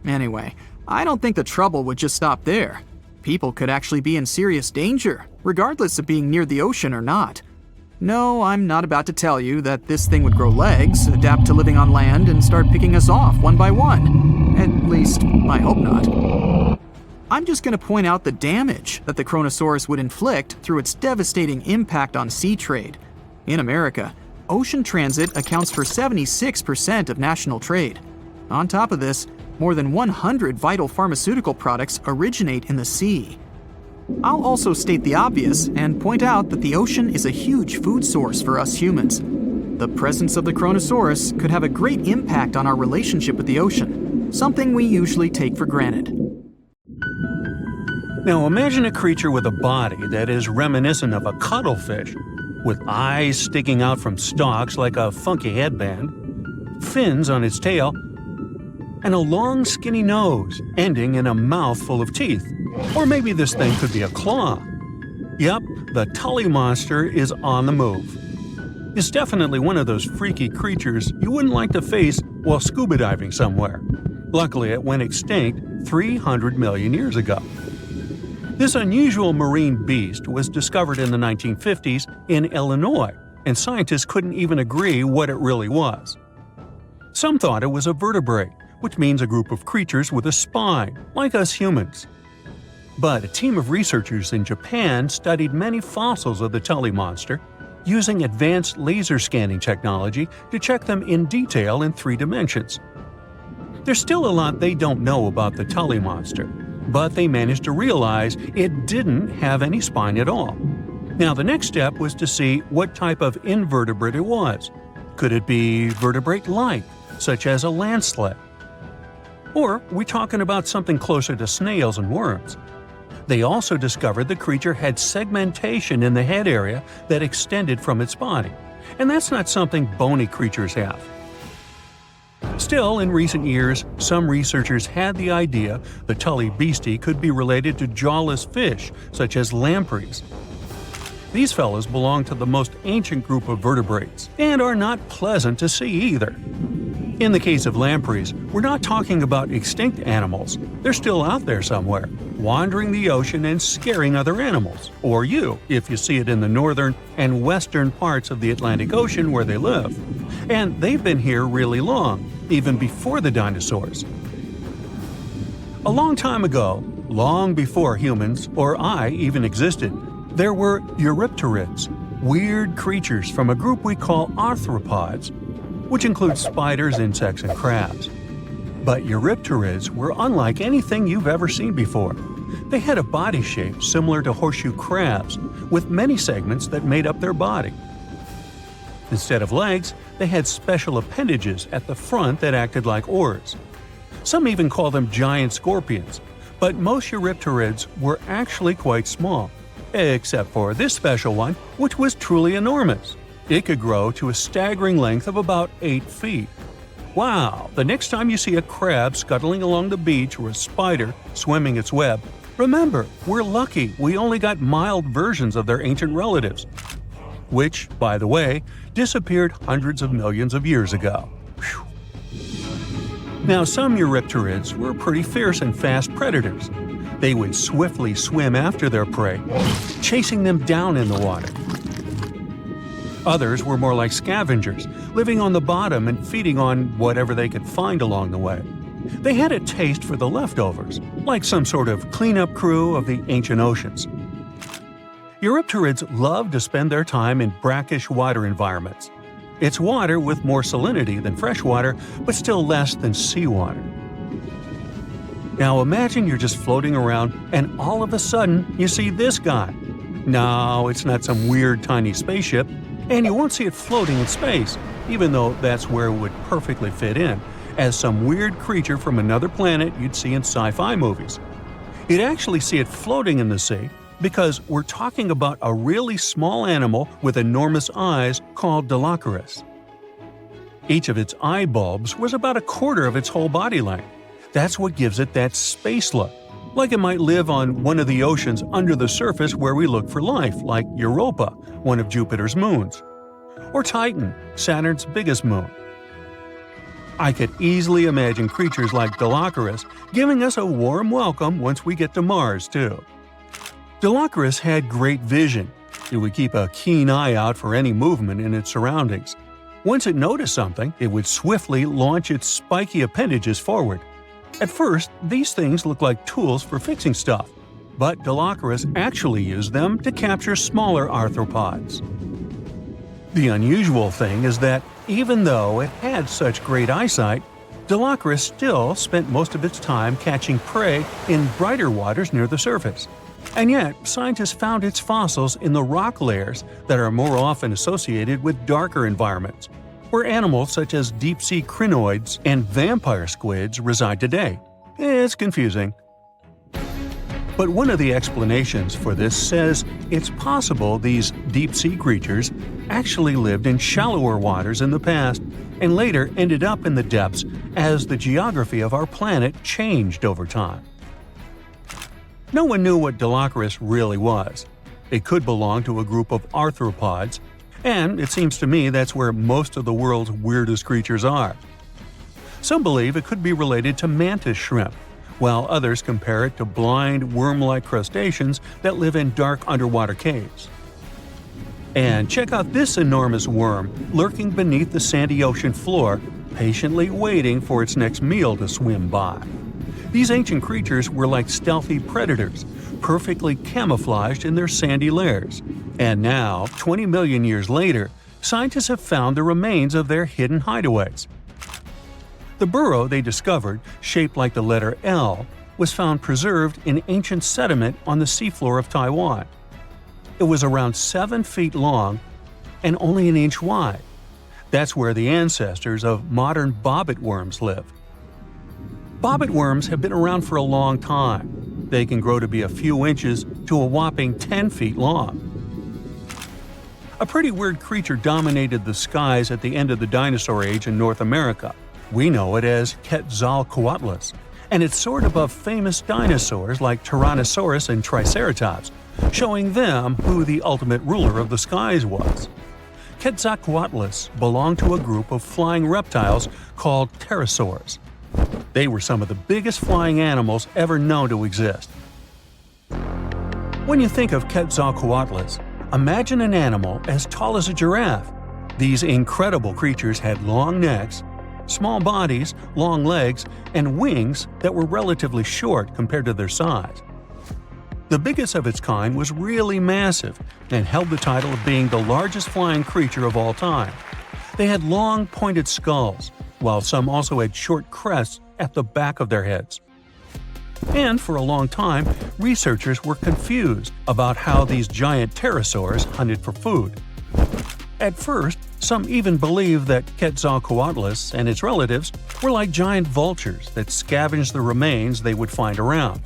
Anyway, I don't think the trouble would just stop there. People could actually be in serious danger, regardless of being near the ocean or not. No, I'm not about to tell you that this thing would grow legs, adapt to living on land, and start picking us off one by one. At least, I hope not. I'm just going to point out the damage that the Kronosaurus would inflict through its devastating impact on sea trade. In America, ocean transit accounts for 76% of national trade. On top of this, more than 100 vital pharmaceutical products originate in the sea. I'll also state the obvious and point out that the ocean is a huge food source for us humans. The presence of the Kronosaurus could have a great impact on our relationship with the ocean, something we usually take for granted. Now imagine a creature with a body that is reminiscent of a cuttlefish, with eyes sticking out from stalks like a funky headband, fins on its tail, and a long skinny nose ending in a mouth full of teeth. Or maybe this thing could be a claw. Yep, the Tully monster is on the move. It's definitely one of those freaky creatures you wouldn't like to face while scuba diving somewhere. Luckily, it went extinct 300 million years ago. This unusual marine beast was discovered in the 1950s in Illinois, and scientists couldn't even agree what it really was. Some thought it was a vertebrate, which means a group of creatures with a spine, like us humans. But a team of researchers in Japan studied many fossils of the Tully monster, using advanced laser scanning technology to check them in detail in 3 dimensions. There's still a lot they don't know about the Tully monster, but they managed to realize it didn't have any spine at all. Now the next step was to see what type of invertebrate it was. Could it be vertebrate-like, such as a land sled? Or are we talking about something closer to snails and worms? They also discovered the creature had segmentation in the head area that extended from its body, and that's not something bony creatures have. Still, in recent years, some researchers had the idea the Tully beastie could be related to jawless fish, such as lampreys. These fellows belong to the most ancient group of vertebrates, and are not pleasant to see either. In the case of lampreys, we're not talking about extinct animals. They're still out there somewhere, wandering the ocean and scaring other animals, or you, if you see it in the northern and western parts of the Atlantic Ocean where they live. And they've been here really long, even before the dinosaurs. A long time ago, long before humans or I even existed, There were Eurypterids, weird creatures from a group we call arthropods, which includes spiders, insects, and crabs. But Eurypterids were unlike anything you've ever seen before. They had a body shape similar to horseshoe crabs, with many segments that made up their body. Instead of legs, they had special appendages at the front that acted like oars. Some even call them giant scorpions, but most Eurypterids were actually quite small, except for this special one, which was truly enormous. It could grow to a staggering length of about 8 feet. Wow! The next time you see a crab scuttling along the beach or a spider swimming its web, remember, we're lucky we only got mild versions of their ancient relatives, which, by the way, disappeared hundreds of millions of years ago. Whew. Now, some Eurypterids were pretty fierce and fast predators. They would swiftly swim after their prey, chasing them down in the water. Others were more like scavengers, living on the bottom and feeding on whatever they could find along the way. They had a taste for the leftovers, like some sort of cleanup crew of the ancient oceans. Eurypterids loved to spend their time in brackish water environments. It's water with more salinity than fresh water, but still less than seawater. Now imagine you're just floating around and all of a sudden you see this guy. No, it's not some weird tiny spaceship, and you won't see it floating in space, even though that's where it would perfectly fit in, as some weird creature from another planet you'd see in sci-fi movies. You'd actually see it floating in the sea because we're talking about a really small animal with enormous eyes called Deloceros. Each of its eye bulbs was about a quarter of its whole body length. That's what gives it that space look, like it might live on one of the oceans under the surface where we look for life, like Europa, one of Jupiter's moons, or Titan, Saturn's biggest moon. I could easily imagine creatures like Deloceros giving us a warm welcome once we get to Mars, too. Deloceros had great vision. It would keep a keen eye out for any movement in its surroundings. Once it noticed something, it would swiftly launch its spiky appendages forward. At first, these things looked like tools for fixing stuff, but Deloceros actually used them to capture smaller arthropods. The unusual thing is that even though it had such great eyesight, Deloceros still spent most of its time catching prey in brighter waters near the surface. And yet, scientists found its fossils in the rock layers that are more often associated with darker environments, where animals such as deep-sea crinoids and vampire squids reside today. It's confusing. But one of the explanations for this says it's possible these deep-sea creatures actually lived in shallower waters in the past and later ended up in the depths as the geography of our planet changed over time. No one knew what Deloceros really was. It could belong to a group of arthropods, and it seems to me that's where most of the world's weirdest creatures are. Some believe it could be related to mantis shrimp, while others compare it to blind, worm-like crustaceans that live in dark underwater caves. And check out this enormous worm lurking beneath the sandy ocean floor, patiently waiting for its next meal to swim by. These ancient creatures were like stealthy predators, perfectly camouflaged in their sandy lairs. And now, 20 million years later, scientists have found the remains of their hidden hideaways. The burrow they discovered, shaped like the letter L, was found preserved in ancient sediment on the seafloor of Taiwan. It was around 7 feet long and only an inch wide. That's where the ancestors of modern bobbit worms lived. Bobbit worms have been around for a long time. They can grow to be a few inches to a whopping 10 feet long. A pretty weird creature dominated the skies at the end of the dinosaur age in North America. We know it as Quetzalcoatlus, and it soared above famous dinosaurs like Tyrannosaurus and Triceratops, showing them who the ultimate ruler of the skies was. Quetzalcoatlus belonged to a group of flying reptiles called pterosaurs. They were some of the biggest flying animals ever known to exist. When you think of Quetzalcoatlus, imagine an animal as tall as a giraffe. These incredible creatures had long necks, small bodies, long legs, and wings that were relatively short compared to their size. The biggest of its kind was really massive and held the title of being the largest flying creature of all time. They had long, pointed skulls, while some also had short crests at the back of their heads. And for a long time, researchers were confused about how these giant pterosaurs hunted for food. At first, some even believed that Quetzalcoatlus and its relatives were like giant vultures that scavenged the remains they would find around.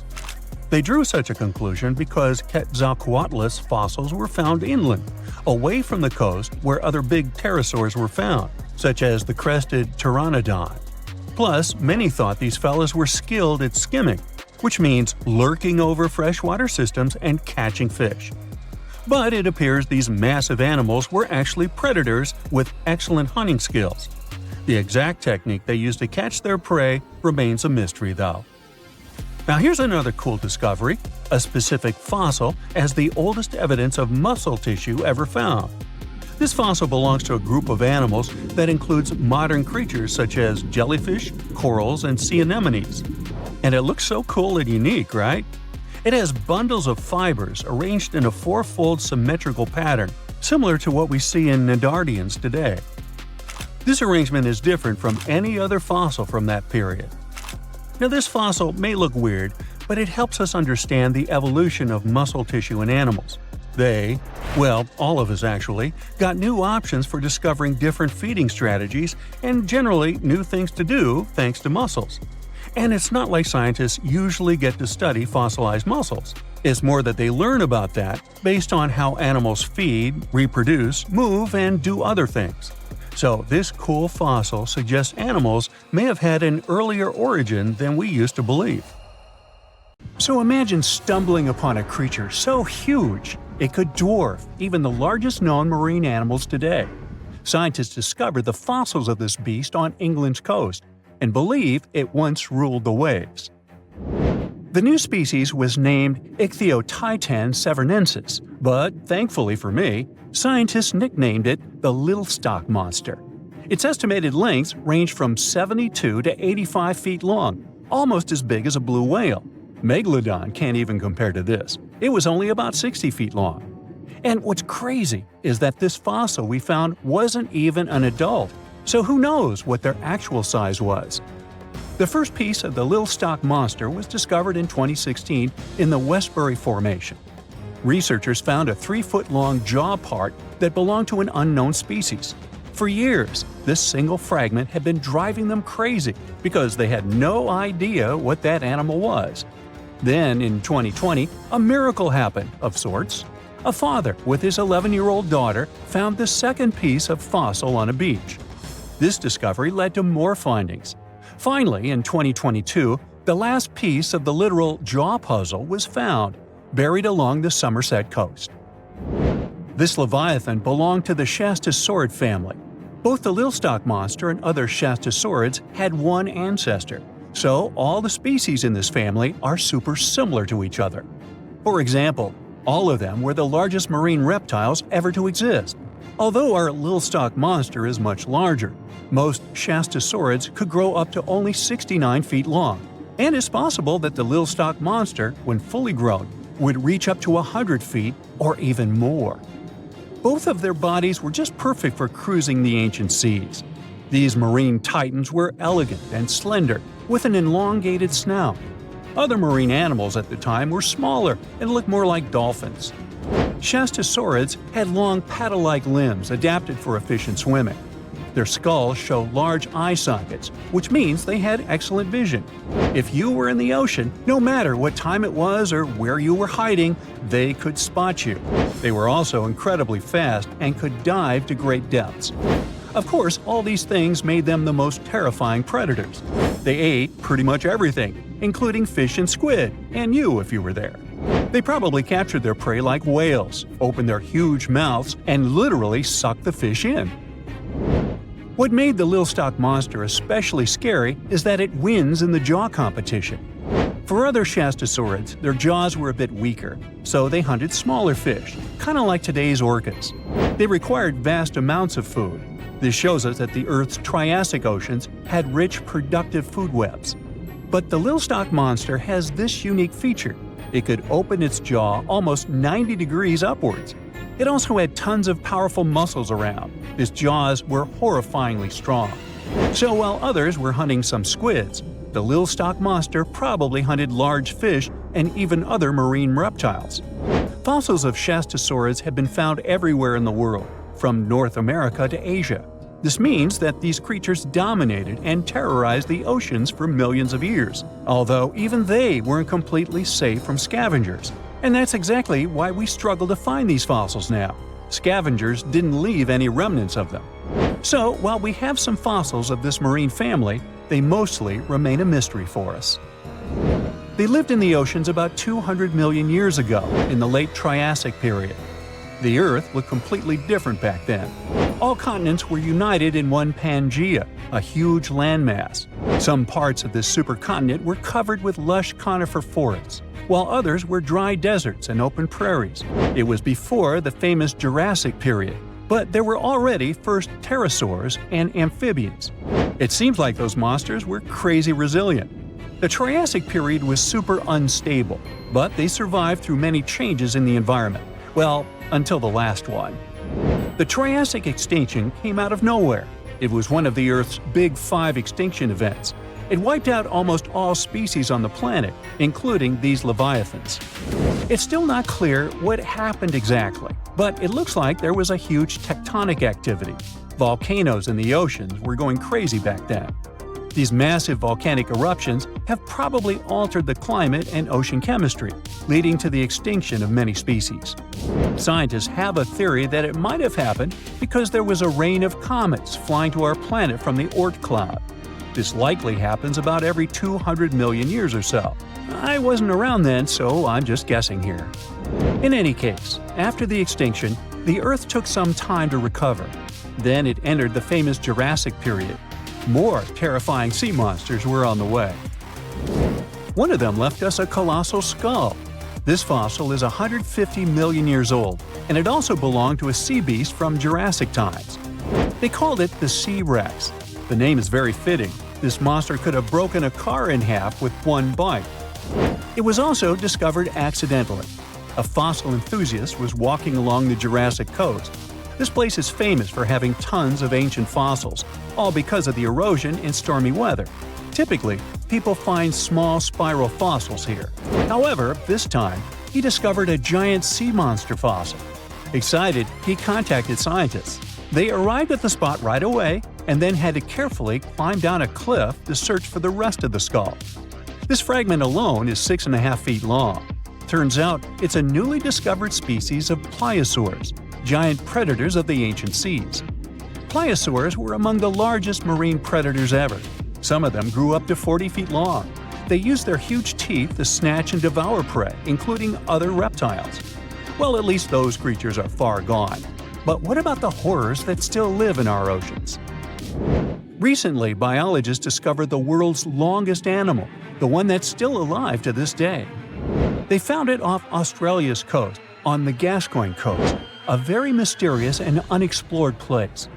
They drew such a conclusion because Quetzalcoatlus fossils were found inland, away from the coast where other big pterosaurs were found, such as the crested Pteranodon. Plus, many thought these fellas were skilled at skimming, which means lurking over freshwater systems and catching fish. But it appears these massive animals were actually predators with excellent hunting skills. The exact technique they used to catch their prey remains a mystery, though. Now here's another cool discovery, a specific fossil as the oldest evidence of muscle tissue ever found. This fossil belongs to a group of animals that includes modern creatures such as jellyfish, corals, and sea anemones. And it looks so cool and unique, right? It has bundles of fibers arranged in a four-fold symmetrical pattern, similar to what we see in Nedardians today. This arrangement is different from any other fossil from that period. Now this fossil may look weird, but it helps us understand the evolution of muscle tissue in animals. They, well, all of us actually, got new options for discovering different feeding strategies and generally new things to do thanks to muscles. And it's not like scientists usually get to study fossilized muscles. It's more that they learn about that based on how animals feed, reproduce, move, and do other things. So this cool fossil suggests animals may have had an earlier origin than we used to believe. So imagine stumbling upon a creature so huge it could dwarf even the largest known marine animals today. Scientists discovered the fossils of this beast on England's coast and believe it once ruled the waves. The new species was named Ichthyotitan severnensis, but thankfully for me, scientists nicknamed it the Litstock monster. Its estimated lengths range from 72 to 85 feet long, almost as big as a blue whale. Megalodon can't even compare to this. It was only about 60 feet long. And what's crazy is that this fossil we found wasn't even an adult, so who knows what their actual size was. The first piece of the Litstock monster was discovered in 2016 in the Westbury Formation. Researchers found a 3-foot-long jaw part that belonged to an unknown species. For years, this single fragment had been driving them crazy because they had no idea what that animal was. Then, in 2020, a miracle happened, of sorts. A father with his 11-year-old daughter found the second piece of fossil on a beach. This discovery led to more findings. Finally, in 2022, the last piece of the literal jaw puzzle was found, buried along the Somerset coast. This Leviathan belonged to the Shastasaurid family. Both the Litstock monster and other Shastasaurids had one ancestor, so all the species in this family are super similar to each other. For example, all of them were the largest marine reptiles ever to exist. Although our Litstock monster is much larger, most Shastasaurids could grow up to only 69 feet long, and it's possible that the Litstock monster, when fully grown, would reach up to 100 feet or even more. Both of their bodies were just perfect for cruising the ancient seas. These marine titans were elegant and slender, with an elongated snout. Other marine animals at the time were smaller and looked more like dolphins. Shastasaurids had long paddle-like limbs adapted for efficient swimming. Their skulls show large eye sockets, which means they had excellent vision. If you were in the ocean, no matter what time it was or where you were hiding, they could spot you. They were also incredibly fast and could dive to great depths. Of course, all these things made them the most terrifying predators. They ate pretty much everything, including fish and squid, and you if you were there. They probably captured their prey like whales, opened their huge mouths, and literally sucked the fish in. What made the Litstock monster especially scary is that it wins in the jaw competition. For other Shastasaurids, their jaws were a bit weaker, so they hunted smaller fish, kind of like today's orcas. They required vast amounts of food. This shows us that the Earth's Triassic oceans had rich, productive food webs. But the Litstock monster has this unique feature. It could open its jaw almost 90 degrees upwards. It also had tons of powerful muscles around. Its jaws were horrifyingly strong. So while others were hunting some squids, the Litstock monster probably hunted large fish and even other marine reptiles. Fossils of Shonisaurus have been found everywhere in the world, from North America to Asia. This means that these creatures dominated and terrorized the oceans for millions of years, although even they weren't completely safe from scavengers. And that's exactly why we struggle to find these fossils now. Scavengers didn't leave any remnants of them. So, while we have some fossils of this marine family, they mostly remain a mystery for us. They lived in the oceans about 200 million years ago, in the late Triassic period. The Earth looked completely different back then. All continents were united in one Pangaea, a huge landmass. Some parts of this supercontinent were covered with lush conifer forests, while others were dry deserts and open prairies. It was before the famous Jurassic period, but there were already first pterosaurs and amphibians. It seems like those monsters were crazy resilient. The Triassic period was super unstable, but they survived through many changes in the environment. Well, until the last one. The Triassic extinction came out of nowhere. It was one of the Earth's big 5 extinction events. It wiped out almost all species on the planet, including these Leviathans. It's still not clear what happened exactly, but it looks like there was a huge tectonic activity. Volcanoes in the oceans were going crazy back then. These massive volcanic eruptions have probably altered the climate and ocean chemistry, leading to the extinction of many species. Scientists have a theory that it might have happened because there was a rain of comets flying to our planet from the Oort cloud. This likely happens about every 200 million years or so. I wasn't around then, so I'm just guessing here. In any case, after the extinction, the Earth took some time to recover. Then it entered the famous Jurassic period. More terrifying sea monsters were on the way. One of them left us a colossal skull. This fossil is 150 million years old, and it also belonged to a sea beast from Jurassic times. They called it the Sea Rex. The name is very fitting. This monster could have broken a car in half with one bite. It was also discovered accidentally. A fossil enthusiast was walking along the Jurassic coast. This place is famous for having tons of ancient fossils, all because of the erosion and stormy weather. Typically, people find small spiral fossils here. However, this time, he discovered a giant sea monster fossil. Excited, he contacted scientists. They arrived at the spot right away and then had to carefully climb down a cliff to search for the rest of the skull. This fragment alone is 6.5 feet long. Turns out it's a newly discovered species of pliosaurs, giant predators of the ancient seas. Pliosaurs were among the largest marine predators ever. Some of them grew up to 40 feet long. They used their huge teeth to snatch and devour prey, including other reptiles. Well, at least those creatures are far gone. But what about the horrors that still live in our oceans? Recently, biologists discovered the world's longest animal, the one that's still alive to this day. They found it off Australia's coast, on the Gascoyne coast, a very mysterious and unexplored place.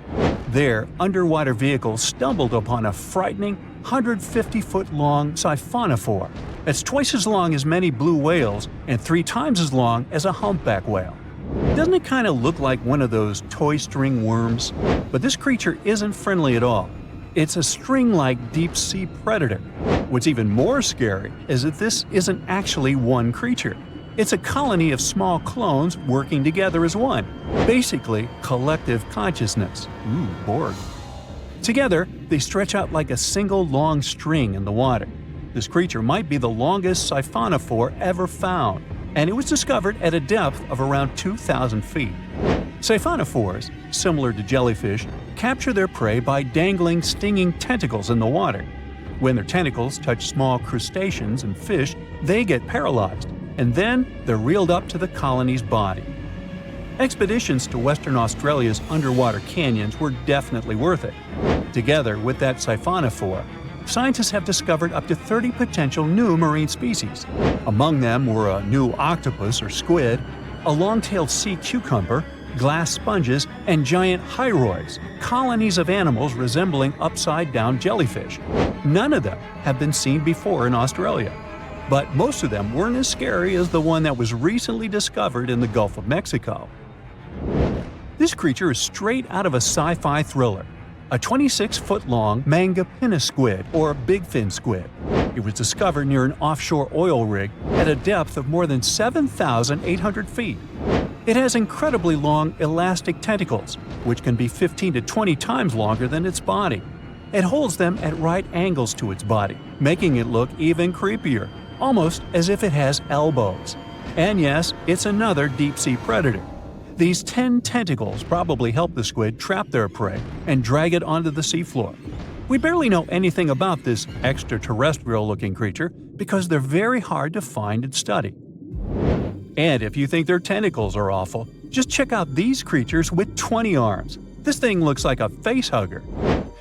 There, underwater vehicles stumbled upon a frightening 150-foot-long siphonophore. That's twice as long as many blue whales and 3 times as long as a humpback whale. Doesn't it kind of look like one of those toy string worms? But this creature isn't friendly at all. It's a string-like deep-sea predator. What's even more scary is that this isn't actually one creature. It's a colony of small clones working together as one. Basically, collective consciousness. Ooh, Borg. Together, they stretch out like a single long string in the water. This creature might be the longest siphonophore ever found, and it was discovered at a depth of around 2,000 feet. Siphonophores, similar to jellyfish, capture their prey by dangling stinging tentacles in the water. When their tentacles touch small crustaceans and fish, they get paralyzed, and then they're reeled up to the colony's body. Expeditions to Western Australia's underwater canyons were definitely worth it. Together with that siphonophore, scientists have discovered up to 30 potential new marine species. Among them were a new octopus or squid, a long-tailed sea cucumber, glass sponges, and giant hyroids, colonies of animals resembling upside-down jellyfish. None of them have been seen before in Australia. but most of them weren't as scary as the one that was recently discovered in the Gulf of Mexico. This creature is straight out of a sci-fi thriller, a 26-foot-long mangapinna squid, or bigfin squid. It was discovered near an offshore oil rig at a depth of more than 7,800 feet. It has incredibly long elastic tentacles, which can be 15 to 20 times longer than its body. It holds them at right angles to its body, making it look even creepier, almost as if it has elbows. And yes, it's another deep-sea predator. These 10 tentacles probably help the squid trap their prey and drag it onto the seafloor. We barely know anything about this extraterrestrial-looking creature because they're very hard to find and study. And if you think their tentacles are awful, just check out these creatures with 20 arms. This thing looks like a facehugger.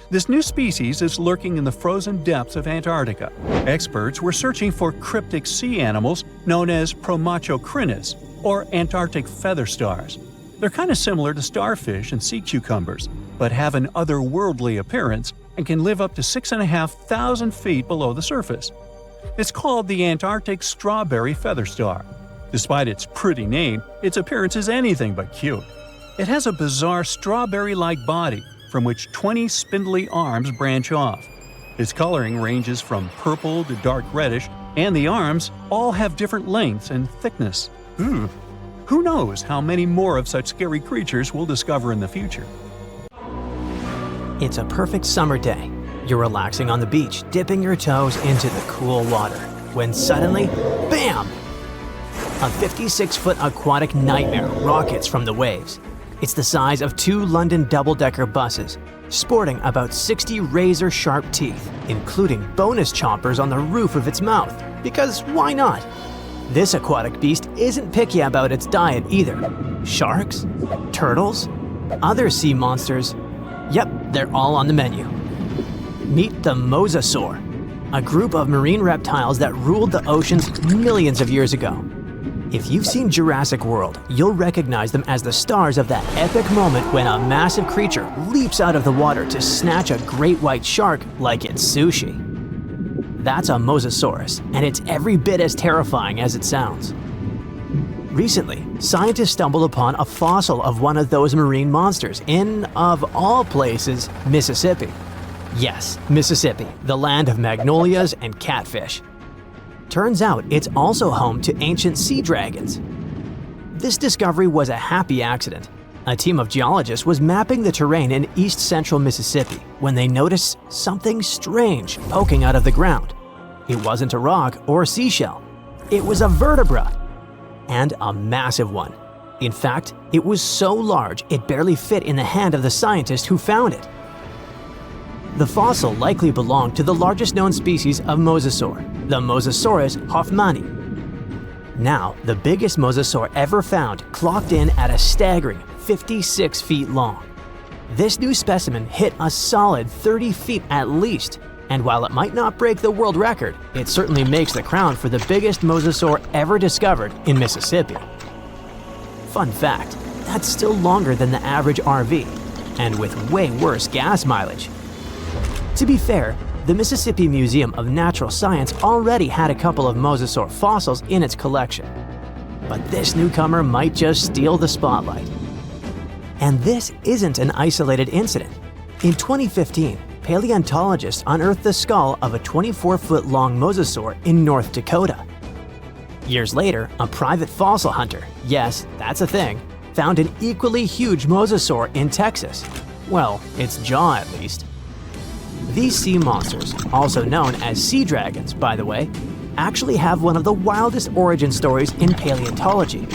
This new species is lurking in the frozen depths of Antarctica. Experts were searching for cryptic sea animals known as Promachocrinis, or Antarctic feather stars. They're kind of similar to starfish and sea cucumbers, but have an otherworldly appearance and can live up to 6,500 feet below the surface. It's called the Antarctic strawberry feather star. Despite its pretty name, its appearance is anything but cute. It has a bizarre strawberry-like body from which 20 spindly arms branch off. Its coloring ranges from purple to dark reddish, and the arms all have different lengths and thickness. Who knows how many more of such scary creatures we'll discover in the future? It's a perfect summer day. You're relaxing on the beach, dipping your toes into the cool water, when suddenly, bam! A 56-foot aquatic nightmare rockets from the waves. It's the size of 2 London double-decker buses, sporting about 60 razor-sharp teeth, including bonus chompers on the roof of its mouth, because why not? This aquatic beast isn't picky about its diet either. Sharks? Turtles? Other sea monsters? Yep, they're all on the menu. Meet the Mosasaur, a group of marine reptiles that ruled the oceans millions of years ago. If you've seen Jurassic World, you'll recognize them as the stars of that epic moment when a massive creature leaps out of the water to snatch a great white shark like it's sushi. That's a Mosasaurus, and it's every bit as terrifying as it sounds. Recently, scientists stumbled upon a fossil of one of those marine monsters in, of all places, Mississippi. Yes, Mississippi, the land of magnolias and catfish. Turns out it's also home to ancient sea dragons. This discovery was a happy accident. A team of geologists was mapping the terrain in east-central Mississippi when they noticed something strange poking out of the ground. It wasn't a rock or a seashell. It was a vertebra, and a massive one. In fact, it was so large it barely fit in the hand of the scientist who found it. The fossil likely belonged to the largest known species of mosasaur, the Mosasaurus hoffmanni. Now, the biggest mosasaur ever found clocked in at a staggering 56 feet long. This new specimen hit a solid 30 feet at least, and while it might not break the world record, it certainly makes the crown for the biggest mosasaur ever discovered in Mississippi. Fun fact, that's still longer than the average RV, and with way worse gas mileage. To be fair, the Mississippi Museum of Natural Science already had a couple of mosasaur fossils in its collection. But this newcomer might just steal the spotlight. And this isn't an isolated incident. In 2015, paleontologists unearthed the skull of a 24-foot-long mosasaur in North Dakota. Years later, a private fossil hunter, yes, that's a thing, found an equally huge mosasaur in Texas. Well, its jaw at least. These sea monsters, also known as sea dragons, by the way, actually have one of the wildest origin stories in paleontology.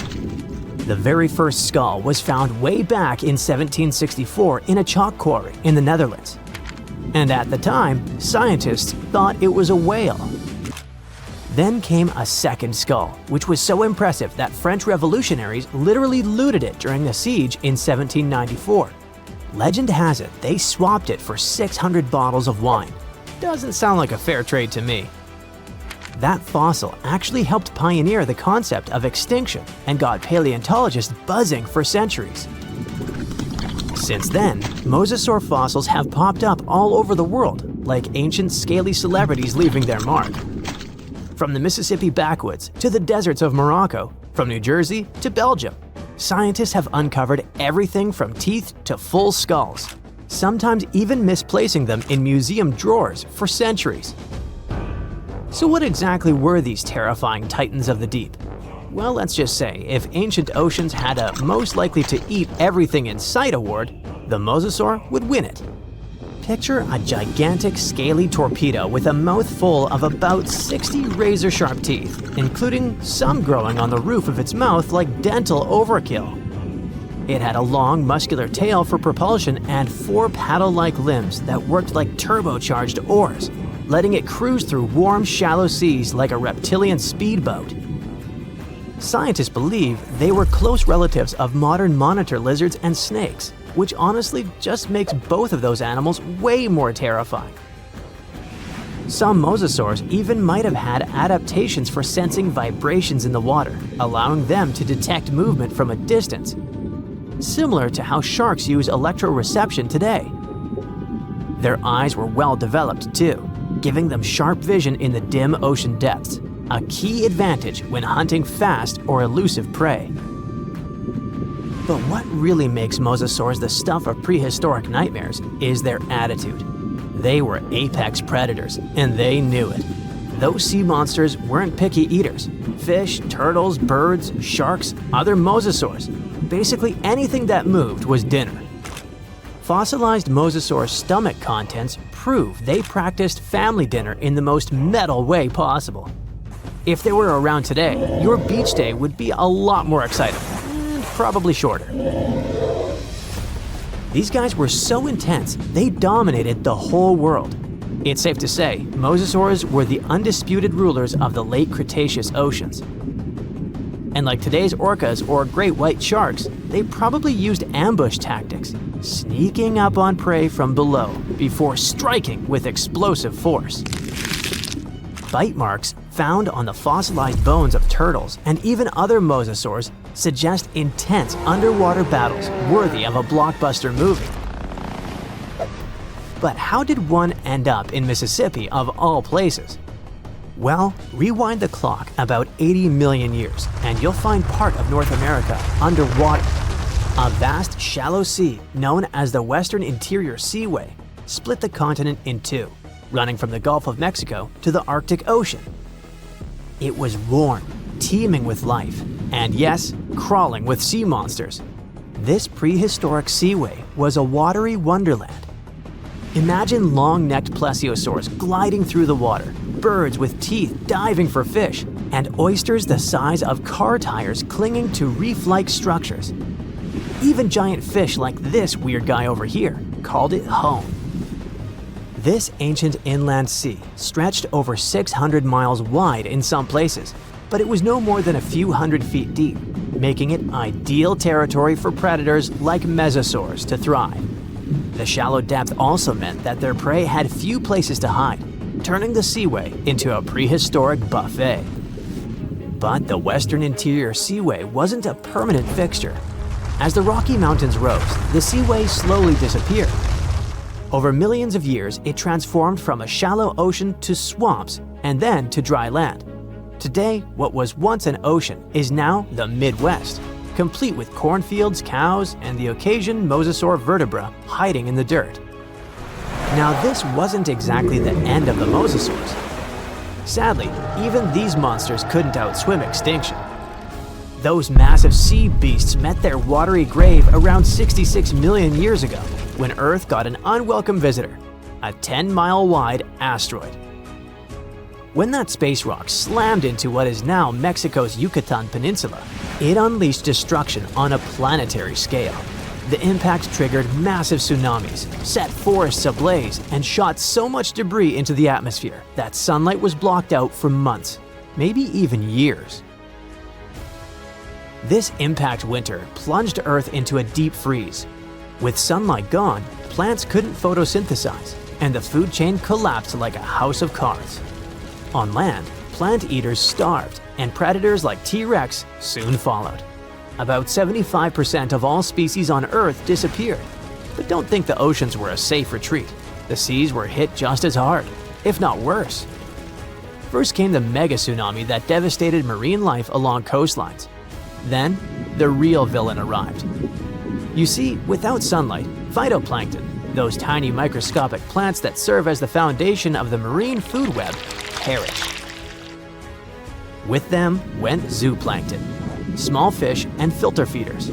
The very first skull was found way back in 1764 in a chalk quarry in the Netherlands. And at the time, scientists thought it was a whale. Then came a second skull, which was so impressive that French revolutionaries literally looted it during the siege in 1794. Legend has it they swapped it for 600 bottles of wine. Doesn't sound like a fair trade to me. That fossil actually helped pioneer the concept of extinction and got paleontologists buzzing for centuries. Since then, mosasaur fossils have popped up all over the world, like ancient scaly celebrities leaving their mark. From the Mississippi backwoods to the deserts of Morocco, from New Jersey to Belgium, scientists have uncovered everything from teeth to full skulls, sometimes even misplacing them in museum drawers for centuries. So what exactly were these terrifying titans of the deep? Well, let's just say, if ancient oceans had a most likely to eat everything in sight award, the Mosasaur would win it. Picture a gigantic scaly torpedo with a mouth full of about 60 razor-sharp teeth, including some growing on the roof of its mouth like dental overkill. It had a long, muscular tail for propulsion and 4 paddle-like limbs that worked like turbocharged oars, letting it cruise through warm, shallow seas like a reptilian speedboat. Scientists believe they were close relatives of modern monitor lizards and snakes, which honestly just makes both of those animals way more terrifying. Some mosasaurs even might have had adaptations for sensing vibrations in the water, allowing them to detect movement from a distance, similar to how sharks use electroreception today. Their eyes were well developed too, giving them sharp vision in the dim ocean depths, a key advantage when hunting fast or elusive prey. But what really makes mosasaurs the stuff of prehistoric nightmares is their attitude. They were apex predators, and they knew it. Those sea monsters weren't picky eaters. Fish, turtles, birds, sharks, other mosasaurs. Basically anything that moved was dinner. Fossilized mosasaur stomach contents prove they practiced family dinner in the most metal way possible. If they were around today, your beach day would be a lot more exciting. Probably shorter. These guys were so intense, they dominated the whole world. It's safe to say, mosasaurs were the undisputed rulers of the late Cretaceous oceans. And like today's orcas or great white sharks, they probably used ambush tactics, sneaking up on prey from below before striking with explosive force. Bite marks found on the fossilized bones of turtles and even other mosasaurs suggest intense underwater battles worthy of a blockbuster movie. But how did one end up in Mississippi of all places? Well, rewind the clock about 80 million years and you'll find part of North America underwater. A vast shallow sea known as the Western Interior Seaway split the continent in two, running from the Gulf of Mexico to the Arctic Ocean. It was warm, teeming with life, and yes, crawling with sea monsters. This prehistoric seaway was a watery wonderland. Imagine long-necked plesiosaurs gliding through the water, birds with teeth diving for fish, and oysters the size of car tires clinging to reef-like structures. Even giant fish like this weird guy over here called it home. This ancient inland sea stretched over 600 miles wide in some places, but it was no more than a few hundred feet deep, making it ideal territory for predators like mesosaurs to thrive. The shallow depth also meant that their prey had few places to hide, turning the seaway into a prehistoric buffet. But the Western Interior Seaway wasn't a permanent fixture. As the Rocky Mountains rose, the seaway slowly disappeared. Over millions of years, it transformed from a shallow ocean to swamps and then to dry land. Today, what was once an ocean is now the Midwest, complete with cornfields, cows, and the occasion mosasaur vertebra hiding in the dirt. Now, this wasn't exactly the end of the mosasaurs. Sadly, even these monsters couldn't outswim extinction. Those massive sea beasts met their watery grave around 66 million years ago, when Earth got an unwelcome visitor, a 10-mile-wide asteroid. When that space rock slammed into what is now Mexico's Yucatan Peninsula, it unleashed destruction on a planetary scale. The impact triggered massive tsunamis, set forests ablaze, and shot so much debris into the atmosphere that sunlight was blocked out for months, maybe even years. This impact winter plunged Earth into a deep freeze. With sunlight gone, plants couldn't photosynthesize, and the food chain collapsed like a house of cards. On land, plant eaters starved, and predators like T-Rex soon followed. About 75% of all species on Earth disappeared. But don't think the oceans were a safe retreat. The seas were hit just as hard, if not worse. First came the mega tsunami that devastated marine life along coastlines. Then, the real villain arrived. You see, without sunlight, phytoplankton, those tiny microscopic plants that serve as the foundation of the marine food web, perish. With them went zooplankton, small fish and filter feeders.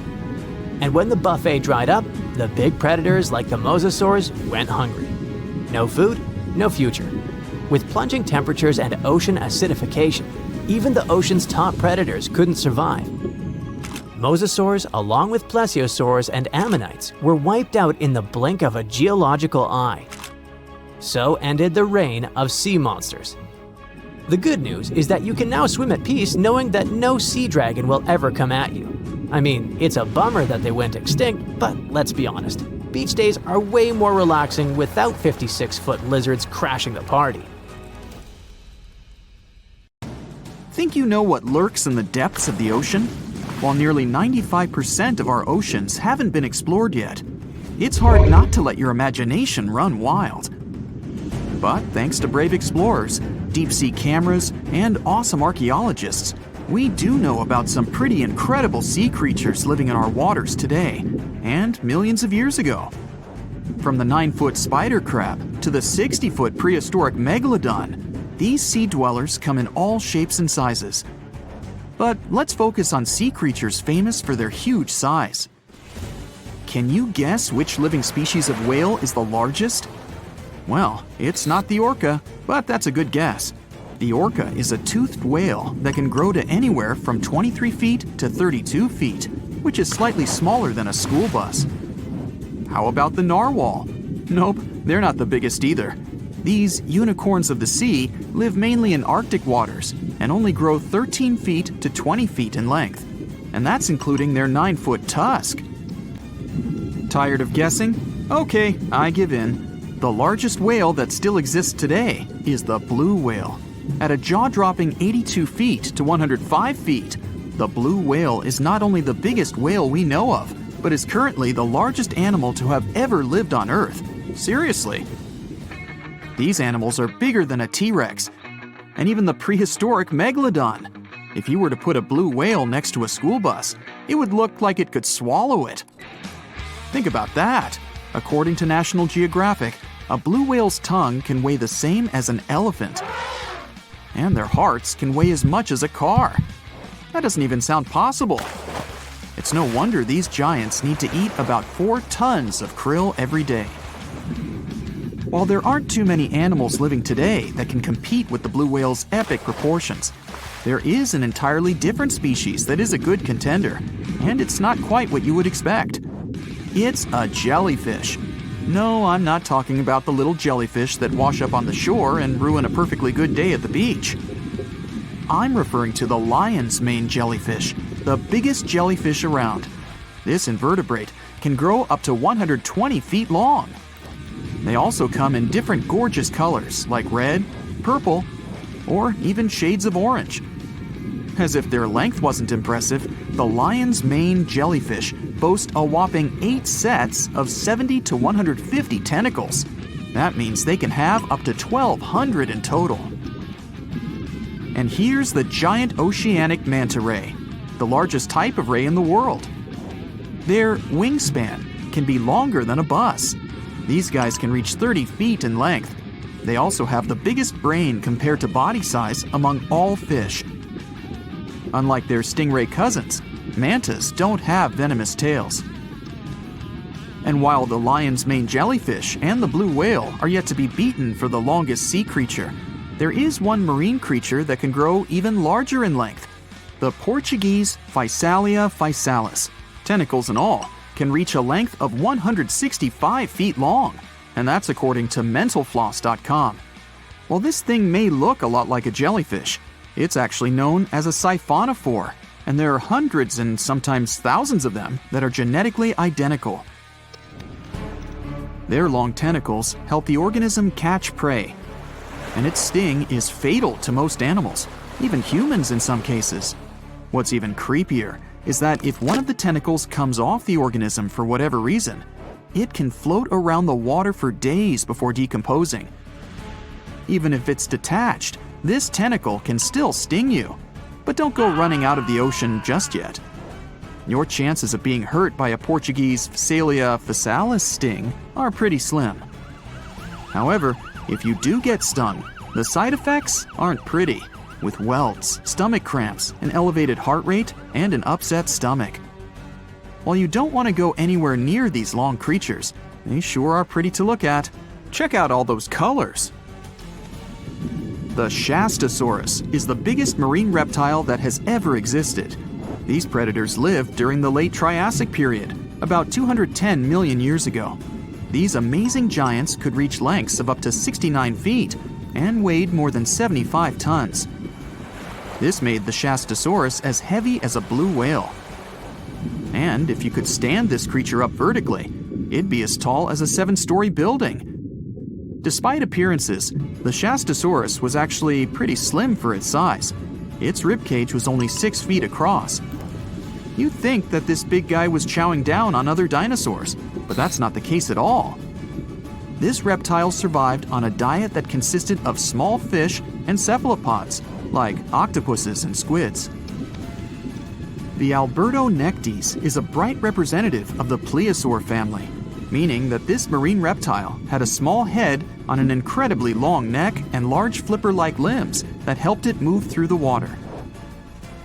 And when the buffet dried up, the big predators like the Mosasaurs went hungry. No food, no future. With plunging temperatures and ocean acidification, even the ocean's top predators couldn't survive. Mosasaurs, along with plesiosaurs and ammonites, were wiped out in the blink of a geological eye. So ended the reign of sea monsters. The good news is that you can now swim at peace knowing that no sea dragon will ever come at you. I mean, it's a bummer that they went extinct, but let's be honest. Beach days are way more relaxing without 56-foot lizards crashing the party. Think you know what lurks in the depths of the ocean? While nearly 95% of our oceans haven't been explored yet, it's hard not to let your imagination run wild. But thanks to brave explorers, deep-sea cameras, and awesome archaeologists, we do know about some pretty incredible sea creatures living in our waters today, and millions of years ago. From the 9-foot spider crab to the 60-foot prehistoric Megalodon, these sea dwellers come in all shapes and sizes. But let's focus on sea creatures famous for their huge size. Can you guess which living species of whale is the largest? Well, it's not the orca, but that's a good guess. The orca is a toothed whale that can grow to anywhere from 23 feet to 32 feet, which is slightly smaller than a school bus. How about the narwhal? Nope, they're not the biggest either. These unicorns of the sea live mainly in Arctic waters and only grow 13 feet to 20 feet in length, and that's including their 9-foot tusk. Tired of guessing? Okay, I give in. The largest whale that still exists today is the blue whale. At a jaw-dropping 82 feet to 105 feet, the blue whale is not only the biggest whale we know of, but is currently the largest animal to have ever lived on Earth. Seriously. These animals are bigger than a T-Rex, and even the prehistoric Megalodon. If you were to put a blue whale next to a school bus, it would look like it could swallow it. Think about that. According to National Geographic, a blue whale's tongue can weigh the same as an elephant. And their hearts can weigh as much as a car. That doesn't even sound possible. It's no wonder these giants need to eat about 4 tons of krill every day. While there aren't too many animals living today that can compete with the blue whale's epic proportions, there is an entirely different species that is a good contender, and it's not quite what you would expect. It's a jellyfish. No, I'm not talking about the little jellyfish that wash up on the shore and ruin a perfectly good day at the beach. I'm referring to the lion's mane jellyfish, the biggest jellyfish around. This invertebrate can grow up to 120 feet long. They also come in different gorgeous colors like red, purple, or even shades of orange. As if their length wasn't impressive, the lion's mane jellyfish boast a whopping 8 sets of 70 to 150 tentacles. That means they can have up to 1,200 in total. And here's the giant oceanic manta ray, the largest type of ray in the world. Their wingspan can be longer than a bus. These guys can reach 30 feet in length. They also have the biggest brain compared to body size among all fish. Unlike their stingray cousins, mantas don't have venomous tails. And while the lion's mane jellyfish and the blue whale are yet to be beaten for the longest sea creature, there is one marine creature that can grow even larger in length. The Portuguese Physalia physalis, tentacles and all, can reach a length of 165 feet long, and that's according to mentalfloss.com. While this thing may look a lot like a jellyfish, it's actually known as a siphonophore, and there are hundreds and sometimes thousands of them that are genetically identical. Their long tentacles help the organism catch prey, and its sting is fatal to most animals, even humans in some cases. What's even creepier is that if one of the tentacles comes off the organism for whatever reason, it can float around the water for days before decomposing. Even if it's detached, This tentacle can still sting you, but don't go running out of the ocean just yet. Your chances of being hurt by a Portuguese Phacelia phasalis sting are pretty slim. However, if you do get stung, the side effects aren't pretty, with welts, stomach cramps, an elevated heart rate, and an upset stomach. While you don't want to go anywhere near these long creatures, they sure are pretty to look at. Check out all those colors. The Shonisaurus is the biggest marine reptile that has ever existed. These predators lived during the late Triassic period, about 210 million years ago. These amazing giants could reach lengths of up to 69 feet and weighed more than 75 tons. This made the Shonisaurus as heavy as a blue whale. And if you could stand this creature up vertically, it'd be as tall as a 7-story building. Despite appearances, the Shonisaurus was actually pretty slim for its size. Its ribcage was only 6 feet across. You'd think that this big guy was chowing down on other dinosaurs, but that's not the case at all. This reptile survived on a diet that consisted of small fish and cephalopods, like octopuses and squids. The Albertonectes is a bright representative of the Plesiosaur family, meaning that this marine reptile had a small head on an incredibly long neck and large flipper-like limbs that helped it move through the water.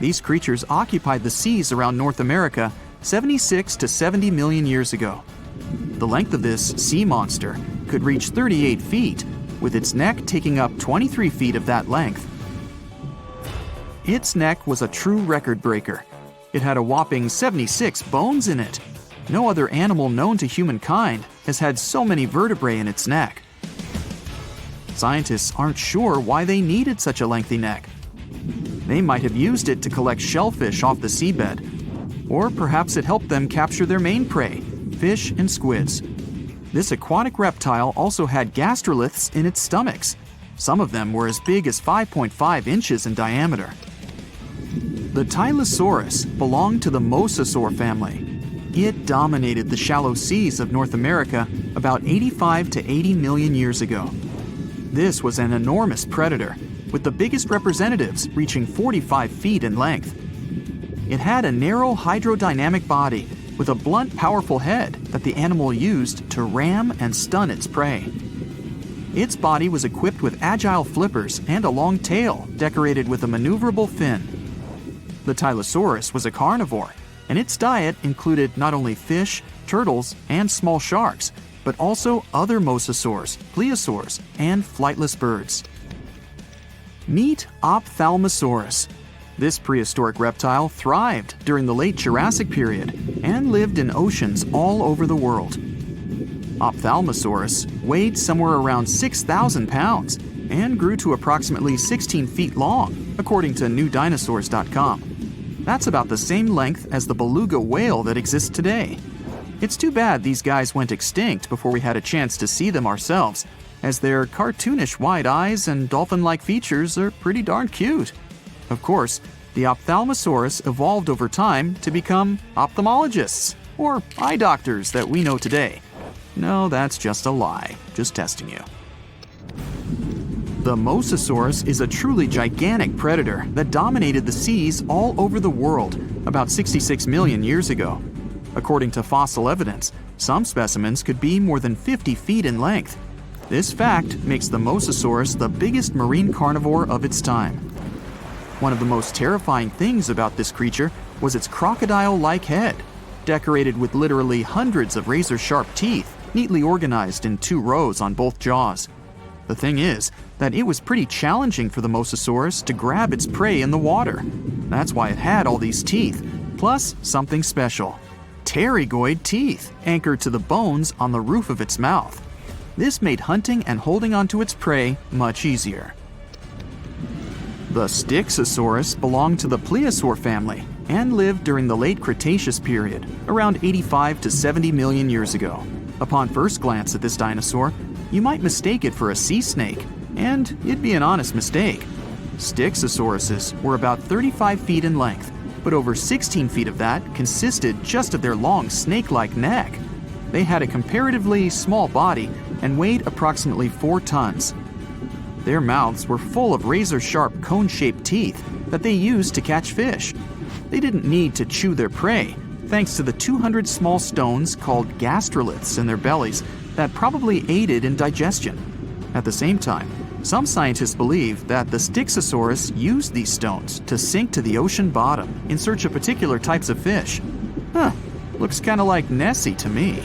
These creatures occupied the seas around North America 76 to 70 million years ago. The length of this sea monster could reach 38 feet, with its neck taking up 23 feet of that length. Its neck was a true record breaker. It had a whopping 76 bones in it. No other animal known to humankind has had so many vertebrae in its neck. Scientists aren't sure why they needed such a lengthy neck. They might have used it to collect shellfish off the seabed, or perhaps it helped them capture their main prey, fish and squids. This aquatic reptile also had gastroliths in its stomachs. Some of them were as big as 5.5 inches in diameter. The Tylosaurus belonged to the Mosasaur family. It dominated the shallow seas of North America about 85 to 80 million years ago. This was an enormous predator, with the biggest representatives reaching 45 feet in length. It had a narrow hydrodynamic body with a blunt, powerful head that the animal used to ram and stun its prey. Its body was equipped with agile flippers and a long tail decorated with a maneuverable fin. The Tylosaurus was a carnivore, and its diet included not only fish, turtles, and small sharks, but also other mosasaurs, plesiosaurs, and flightless birds. Meet Ophthalmosaurus. This prehistoric reptile thrived during the late Jurassic period and lived in oceans all over the world. Ophthalmosaurus weighed somewhere around 6,000 pounds and grew to approximately 16 feet long, according to newdinosaurs.com. That's about the same length as the beluga whale that exists today. It's too bad these guys went extinct before we had a chance to see them ourselves, as their cartoonish wide eyes and dolphin-like features are pretty darn cute. Of course, the Ophthalmosaurus evolved over time to become ophthalmologists, or eye doctors that we know today. No, that's just a lie. Just testing you. The Mosasaurus is a truly gigantic predator that dominated the seas all over the world about 66 million years ago. According to fossil evidence, some specimens could be more than 50 feet in length. This fact makes the Mosasaurus the biggest marine carnivore of its time. One of the most terrifying things about this creature was its crocodile-like head, decorated with literally hundreds of razor-sharp teeth, neatly organized in 2 rows on both jaws. The thing is that it was pretty challenging for the Mosasaurus to grab its prey in the water. That's why it had all these teeth, plus something special: pterygoid teeth anchored to the bones on the roof of its mouth. This made hunting and holding onto its prey much easier. The Styxosaurus belonged to the Plesiosaur family and lived during the late Cretaceous period, around 85 to 70 million years ago. Upon first glance at this dinosaur, you might mistake it for a sea snake, and it'd be an honest mistake. Styxosauruses were about 35 feet in length, but over 16 feet of that consisted just of their long snake-like neck. They had a comparatively small body and weighed approximately 4 tons. Their mouths were full of razor-sharp cone-shaped teeth that they used to catch fish. They didn't need to chew their prey, thanks to the 200 small stones called gastroliths in their bellies that probably aided in digestion. At the same time, some scientists believe that the Styxosaurus used these stones to sink to the ocean bottom in search of particular types of fish. Looks kinda like Nessie to me.